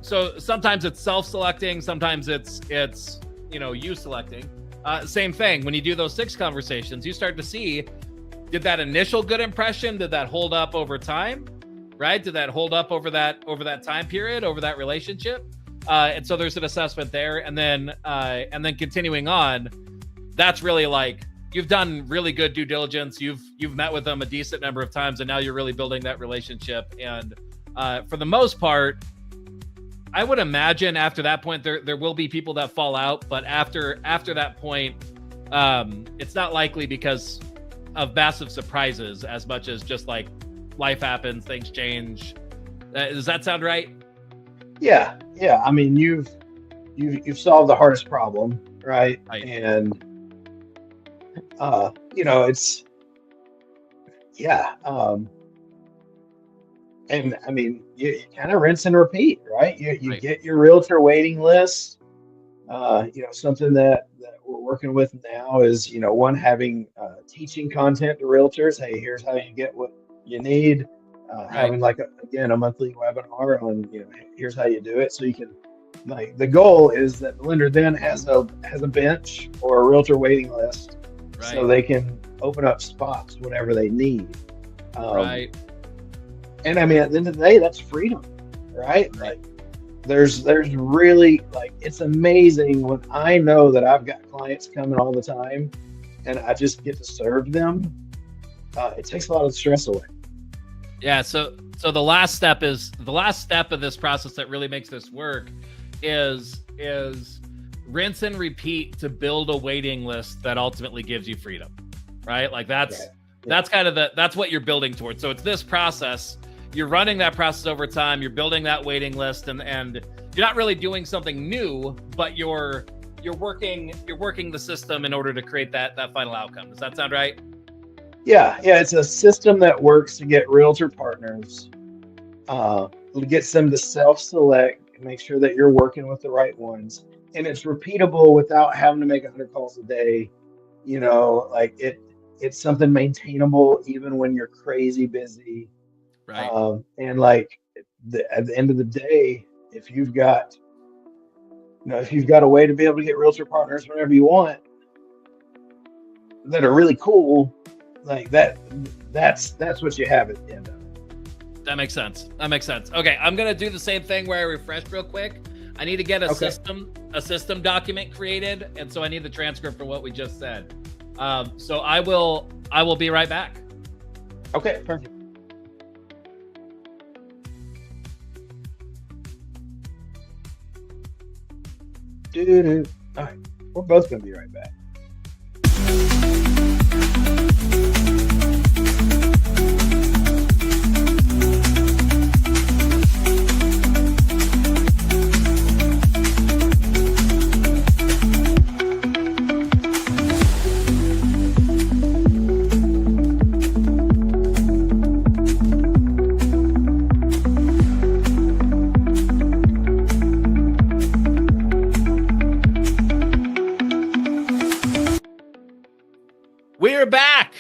So sometimes it's self-selecting, sometimes it's you selecting. Same thing when you do those 6 conversations, you start to see, did that initial good impression, did that hold up over time? right? Did that hold up over that time period, over that relationship? And so there's an assessment there, and then continuing on, that's really like you've done really good due diligence. You've met with them a decent number of times, and now you're really building that relationship. And for the most part, I would imagine after that point there will be people that fall out, but after that point, it's not likely because of massive surprises as much as just like life happens, things change. Does that sound right? Yeah. I mean, you've solved the hardest problem, right? And it's and I mean, you kind of rinse and repeat, right? You get your realtor waiting list. Something that we're working with now is, one, having teaching content to realtors. Hey, here's how you get what you need. Having like a monthly webinar on, here's how you do it. So you can, like, the goal is that the lender then has a bench or a realtor waiting list, so they can open up spots whenever they need. And I mean, at the end of the day, that's freedom, right? Like, there's really, like, it's amazing when I know that I've got clients coming all the time and I just get to serve them. It takes a lot of stress away. Yeah. So the last step of this process that really makes this work is rinse and repeat to build a waiting list that ultimately gives you freedom, right? Like that's kind of that's what you're building towards. So it's this process. You're running that process over time. You're building that waiting list, and you're not really doing something new, but you're working the system in order to create that final outcome. Does that sound right? Yeah. It's a system that works to get realtor partners. It gets them to self-select, make sure that you're working with the right ones, and it's repeatable without having to make 100 calls a day. Like it's something maintainable even when you're crazy busy. And like at the end of the day, if you've got a way to be able to get realtor partners whenever you want that are really cool, like that's what you have at the end of it. That makes sense. Okay, I'm gonna do the same thing where I refresh real quick. I need to get a system document created, and so I need the transcript for what we just said. So I will be right back. Okay, perfect. All right, we're both gonna be right back. We're back.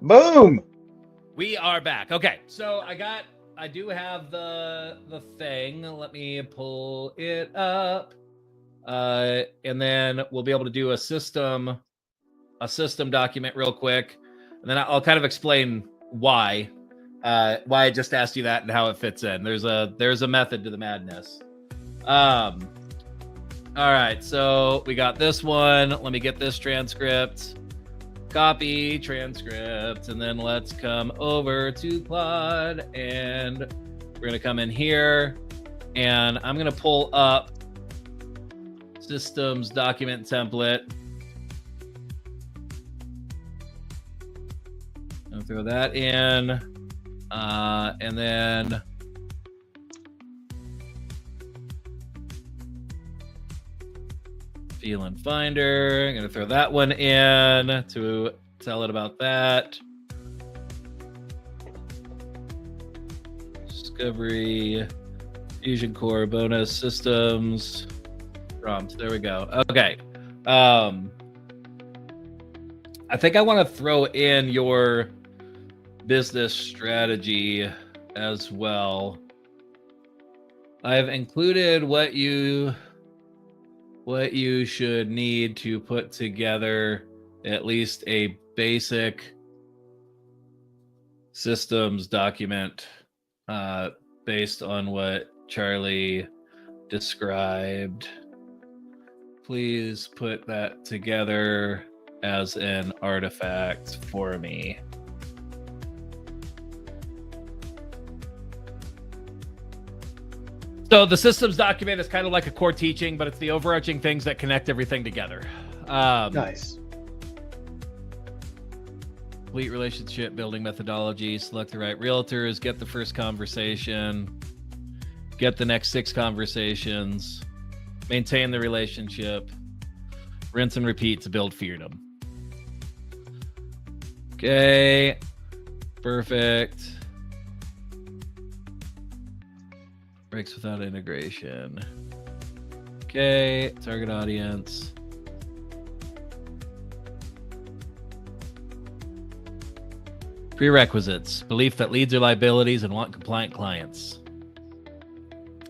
Boom. We are back. Okay, so I do have the thing. Let me pull it up, and then we'll be able to do a system document real quick, and then I'll kind of explain why I just asked you that and how it fits in. There's a method to the madness. All right, so we got this one. Let me get this transcript. Copy transcript, and then let's come over to Claude, and we're gonna come in here, and I'm gonna pull up systems document template. I'll throw that in, and then Feeling Finder. I'm going to throw that one in to tell it about that. Discovery, Fusion Core, bonus, systems, prompt. There we go. Okay. I think I want to throw in your business strategy as well. I've included what you should need to put together at least a basic systems document. based on what Charlie described. Please put that together as an artifact for me. So the systems document is kind of like a core teaching, but it's the overarching things that connect everything together. Nice. Complete relationship building methodology, select the right realtors, get the first conversation, get the next 6 conversations, maintain the relationship, rinse and repeat to build freedom. Okay, perfect. Breaks without integration. Okay, target audience. Prerequisites: belief that leads are liabilities and want compliant clients.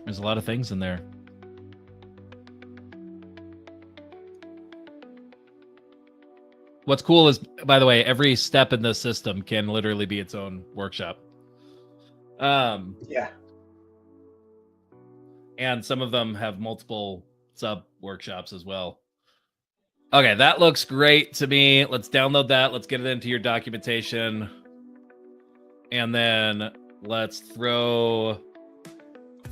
There's a lot of things in there. What's cool is, by the way, every step in the system can literally be its own workshop. Yeah. And some of them have multiple sub workshops as well. Okay, that looks great to me. Let's download that. Let's get it into your documentation. And then let's throw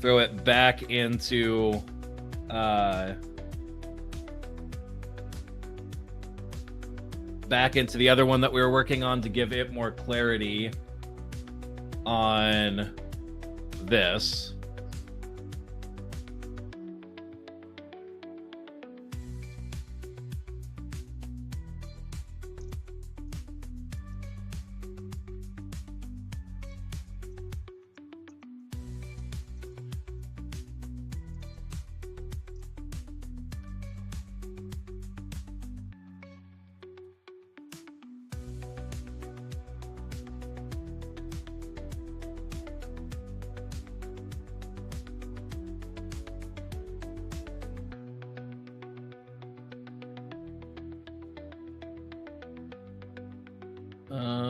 it back into the other one that we were working on to give it more clarity on this.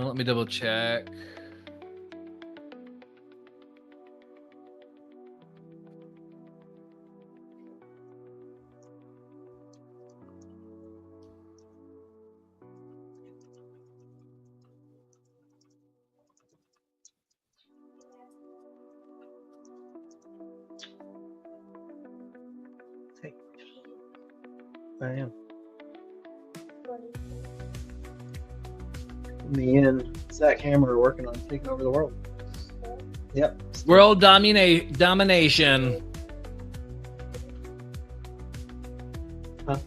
Let me double check. I am. Me and Zach Hammer are working on taking over the world. Yep. World domination. Huh?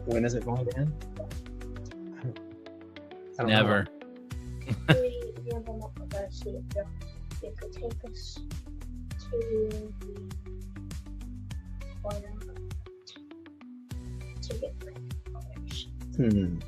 When is it going to end? I don't Never. It could take us to get know.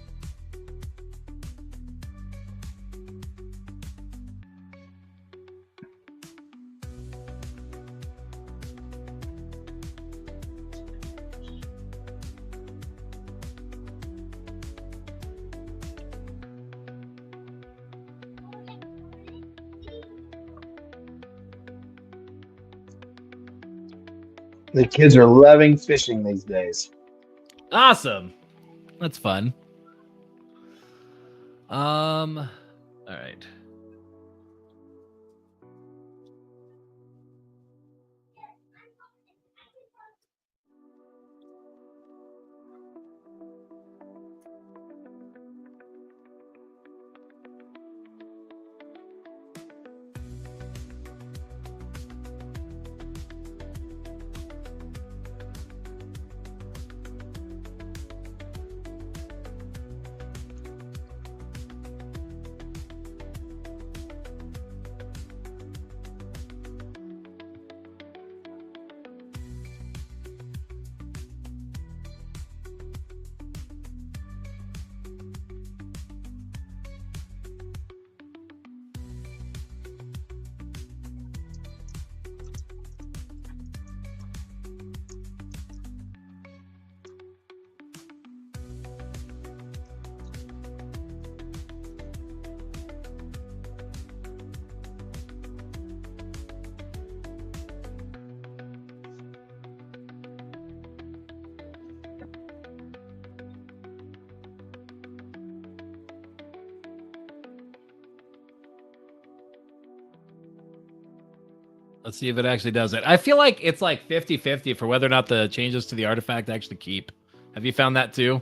The kids are loving fishing these days. Awesome. That's fun. All right. Let's see if it actually does it. I feel like it's like 50-50 for whether or not the changes to the artifact actually keep. Have you found that too?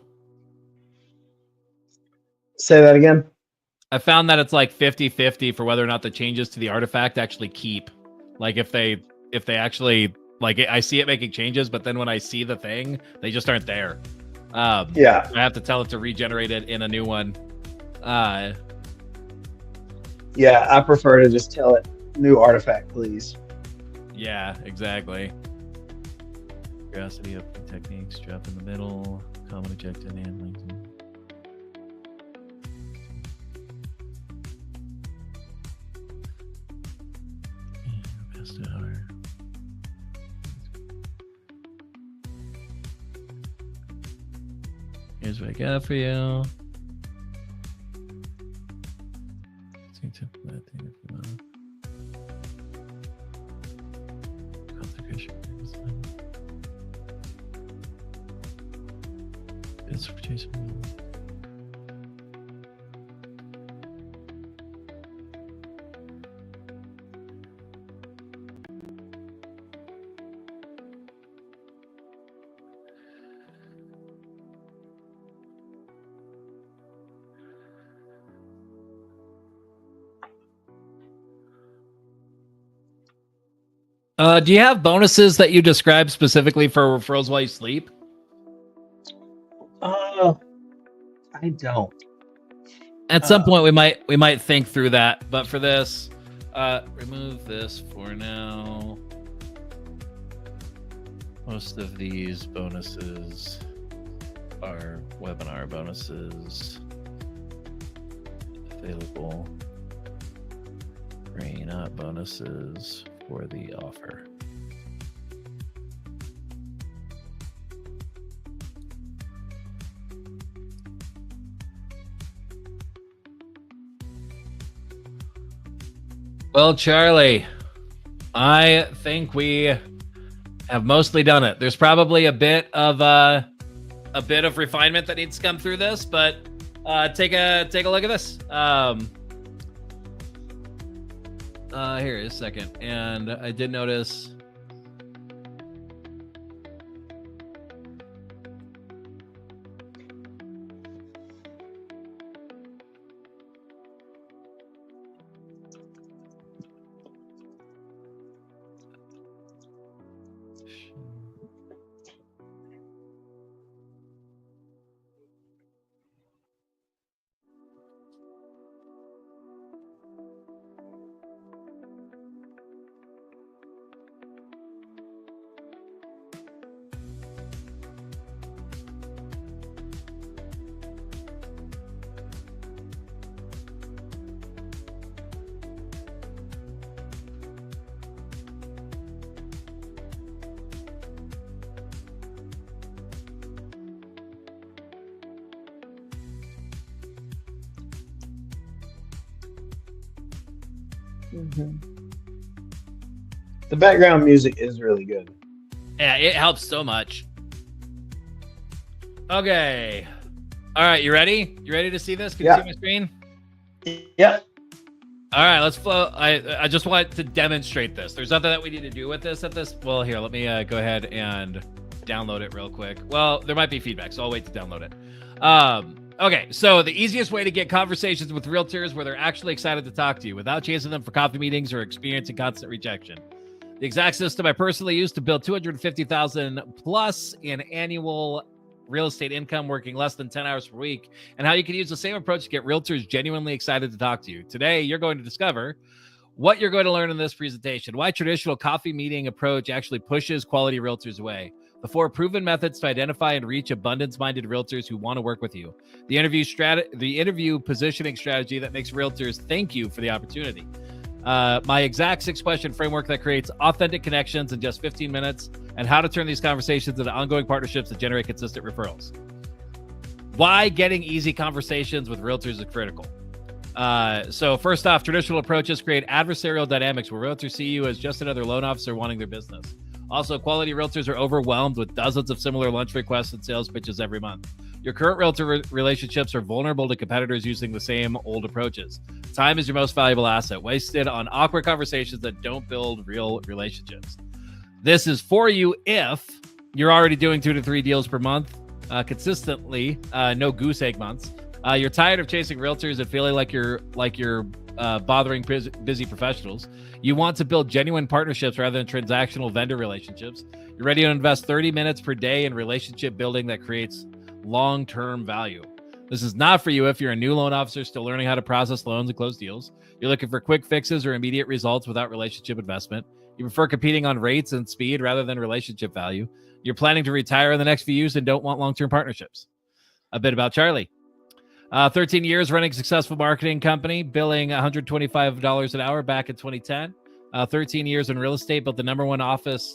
Say that again. I found that it's like 50-50 for whether or not the changes to the artifact actually keep. Like if they actually, like, I see it making changes, but then when I see the thing, they just aren't there. Yeah. I have to tell it to regenerate it in a new one. Yeah, I prefer to just tell it new artifact, please. Yeah, exactly. Curiosity, opening techniques, drop in the middle, common ejected handling. Best hour. Here's what I got for you. It's for Jason. Do you have bonuses that you describe specifically for referrals while you sleep? I don't. At some point, we might think through that. But for this, remove this for now. Most of these bonuses are webinar bonuses available. Free, not bonuses for the offer. Well, Charlie, I think we have mostly done it. There's probably a bit of refinement that needs to come through this, but take a look at this. Here is a second, and I did notice. The background music is really good. Yeah, it helps so much. Okay. All right, you ready? You ready to see this? Can you see my screen? Yep. All right, let's flow. I just want to demonstrate this. There's nothing that we need to do with this at this. Well, here, let me go ahead and download it real quick. Well, there might be feedback, so I'll wait to download it. Okay, so the easiest way to get conversations with realtors where they're actually excited to talk to you without chasing them for coffee meetings or experiencing constant rejection. The exact system I personally used to build $250,000 plus in annual real estate income working less than 10 hours per week, and how you can use the same approach to get realtors genuinely excited to talk to you. Today, you're going to discover what you're going to learn in this presentation, why traditional coffee meeting approach actually pushes quality realtors away, the 4 proven methods to identify and reach abundance-minded realtors who want to work with you, the interview positioning strategy that makes realtors thank you for the opportunity, my exact 6-question framework that creates authentic connections in just 15 minutes, and how to turn these conversations into ongoing partnerships that generate consistent referrals. Why getting easy conversations with realtors is critical. So first off, traditional approaches create adversarial dynamics where realtors see you as just another loan officer wanting their business. Also, quality realtors are overwhelmed with dozens of similar lunch requests and sales pitches every month. Your current realtor relationships are vulnerable to competitors using the same old approaches. Time is your most valuable asset, wasted on awkward conversations that don't build real relationships. This is for you if you're already doing 2 to 3 deals per month consistently, no goose egg months. You're tired of chasing realtors and feeling like you're bothering busy professionals. You want to build genuine partnerships rather than transactional vendor relationships. You're ready to invest 30 minutes per day in relationship building that creates long-term value. This is not for you if you're a new loan officer still learning how to process loans and close deals. You're looking for quick fixes or immediate results without relationship investment. You prefer competing on rates and speed rather than relationship value. You're planning to retire in the next few years and don't want long-term partnerships. A bit about Charlie. 13 years running a successful marketing company, billing $125 an hour back in 2010. 13 years in real estate, built the number one office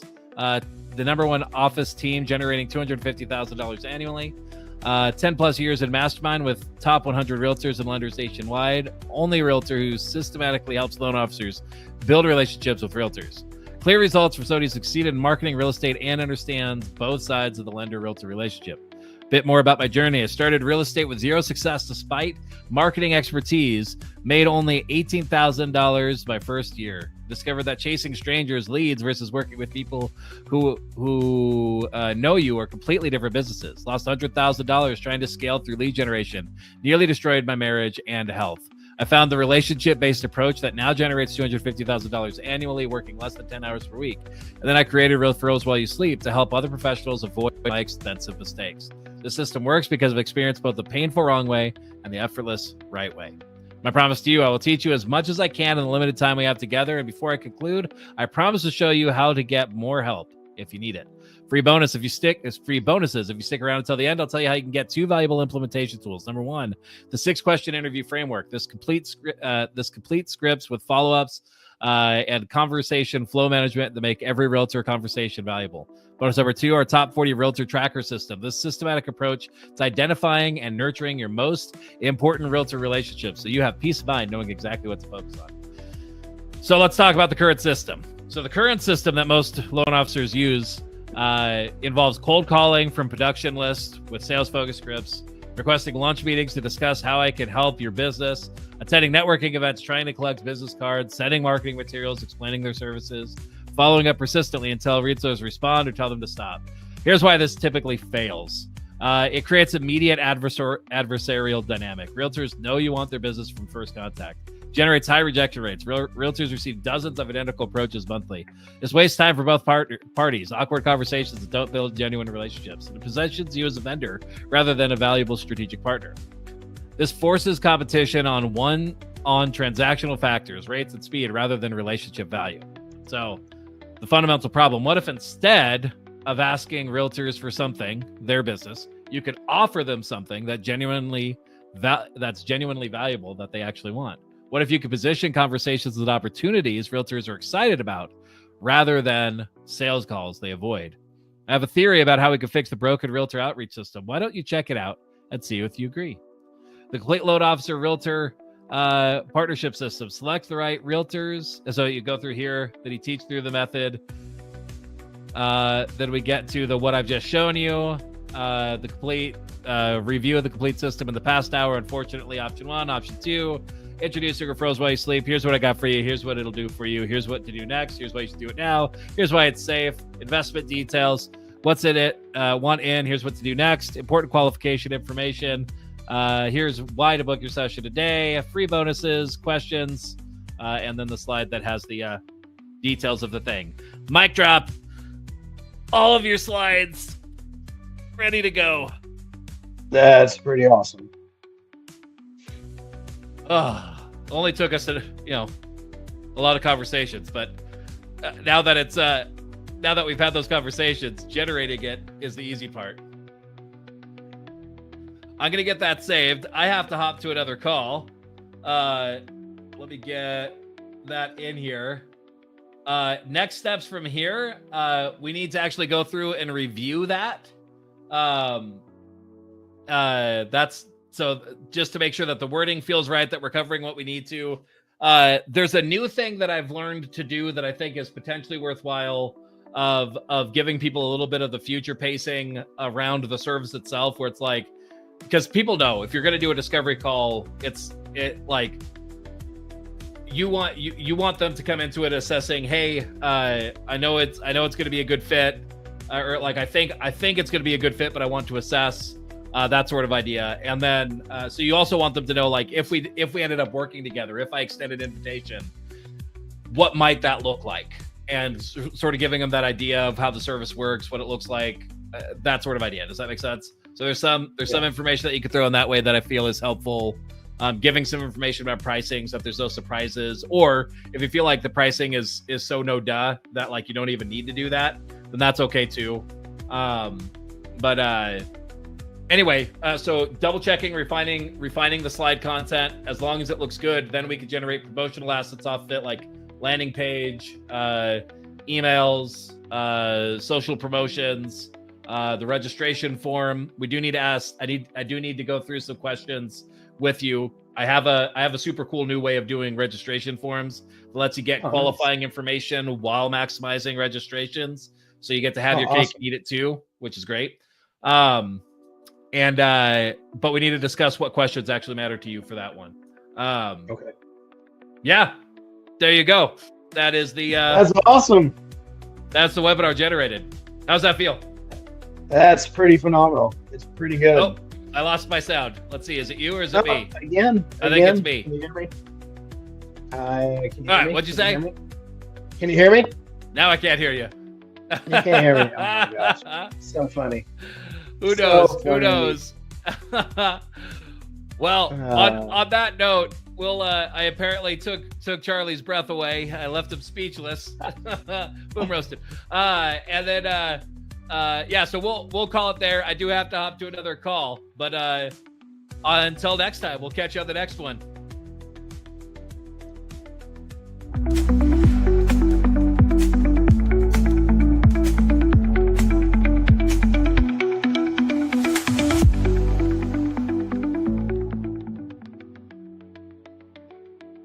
team, generating $250,000 annually. 10 plus years in mastermind with top 100 realtors and lenders nationwide. Only realtor who systematically helps loan officers build relationships with realtors. Clear results for somebody who succeeded in marketing real estate and understands both sides of the lender-realtor relationship. Bit more about my journey. I started real estate with zero success despite marketing expertise, made only $18,000 my first year. Discovered that chasing strangers leads versus working with people who know you are completely different businesses. Lost $100,000 trying to scale through lead generation. Nearly destroyed my marriage and health. I found the relationship-based approach that now generates $250,000 annually, working less than 10 hours per week. And then I created Referrals While You Sleep to help other professionals avoid my expensive mistakes. This system works because I've experienced both the painful wrong way and the effortless right way. My promise to you, I will teach you as much as I can in the limited time we have together. And before I conclude, I promise to show you how to get more help if you need it. Free bonuses if you stick around until the end. I'll tell you how you can get 2 valuable implementation tools. Number 1, the 6-question interview framework. This complete scripts with follow-ups and conversation flow management that make every realtor conversation valuable. Bonus number 2, our top 40 realtor tracker system. This systematic approach to identifying and nurturing your most important realtor relationships, so you have peace of mind knowing exactly what to focus on. So let's talk about the current system. So the current system that most loan officers use involves cold calling from production lists with sales focus scripts, requesting lunch meetings to discuss how I can help your business, attending networking events, trying to collect business cards, sending marketing materials, explaining their services, following up persistently until realtors respond or tell them to stop. Here's why this typically fails. It creates immediate adversarial dynamic. Realtors know you want their business from first contact. Generates high rejection rates. Realtors receive dozens of identical approaches monthly. This wastes time for both parties. Awkward conversations that don't build genuine relationships. And it positions you as a vendor rather than a valuable strategic partner. This forces competition on transactional factors, rates and speed, rather than relationship value. So the fundamental problem, what if instead of asking realtors for something, their business, you could offer them something that's genuinely valuable that they actually want? What if you could position conversations as opportunities realtors are excited about rather than sales calls they avoid? I have a theory about how we could fix the broken realtor outreach system. Why don't you check it out and see if you agree? The complete loan officer realtor partnership system. Select the right realtors. So you go through here, then you teach through the method. Then we get to the what I've just shown you, the complete review of the complete system in the past hour. Unfortunately, option 1, option 2. Introducing Referrals While You Sleep. Here's what I got for you. Here's what it'll do for you. Here's what to do next. Here's why you should do it now. Here's why it's safe. Investment details. What's in it? Want in. Here's what to do next. Important qualification information. Here's why to book your session today. Free bonuses, questions, and then the slide that has the details of the thing. Mic drop. All of your slides ready to go. That's pretty awesome. Only took us a lot of conversations, but now that we've had those conversations, generating it is the easy part. I'm gonna get that saved. I have to hop to another call. Let me get that in here. Next steps from here, we need to actually go through and review that. That's so just to make sure that the wording feels right, that we're covering what we need to. There's a new thing that I've learned to do that I think is potentially worthwhile of giving people a little bit of the future pacing around the service itself, where it's like, because people know if you're going to do a discovery call, like you want them to come into it assessing, hey, I know it's going to be a good fit, or like I think it's going to be a good fit, but I want to assess that sort of idea. And then so you also want them to know, like, if we ended up working together, if I extended invitation, what might that look like, and sort of giving them that idea of how the service works, what it looks like, that sort of idea. Does that make sense? So there's some information that you could throw in that way that I feel is helpful. Giving some information about pricing so if there's no surprises, or if you feel like the pricing is so no duh that like you don't even need to do that, then that's okay too. Anyway, so double checking, refining the slide content. As long as it looks good, then we can generate promotional assets off it, like landing page, emails, social promotions, the registration form. We do need to ask. I do need to go through some questions with you. I have a super cool new way of doing registration forms that lets you get qualifying information while maximizing registrations. So you get to have your cake and eat it too, which is great. But we need to discuss what questions actually matter to you for that one. Okay. Yeah, there you go. That is the that's awesome. That's the webinar generated. How's that feel? That's pretty phenomenal. It's pretty good. Oh, I lost my sound. Let's see. Is it you or is it me? Again. I think it's me. Can you hear me? Can you All right. me? What'd you say? Can you hear me? Now I can't hear you. You can't hear me. Oh my gosh. So funny. Who knows? Who knows? Well, on that note, I apparently took Charlie's breath away. I left him speechless. Boom roasted. And then so we'll call it there. I do have to hop to another call, but until next time, we'll catch you on the next one.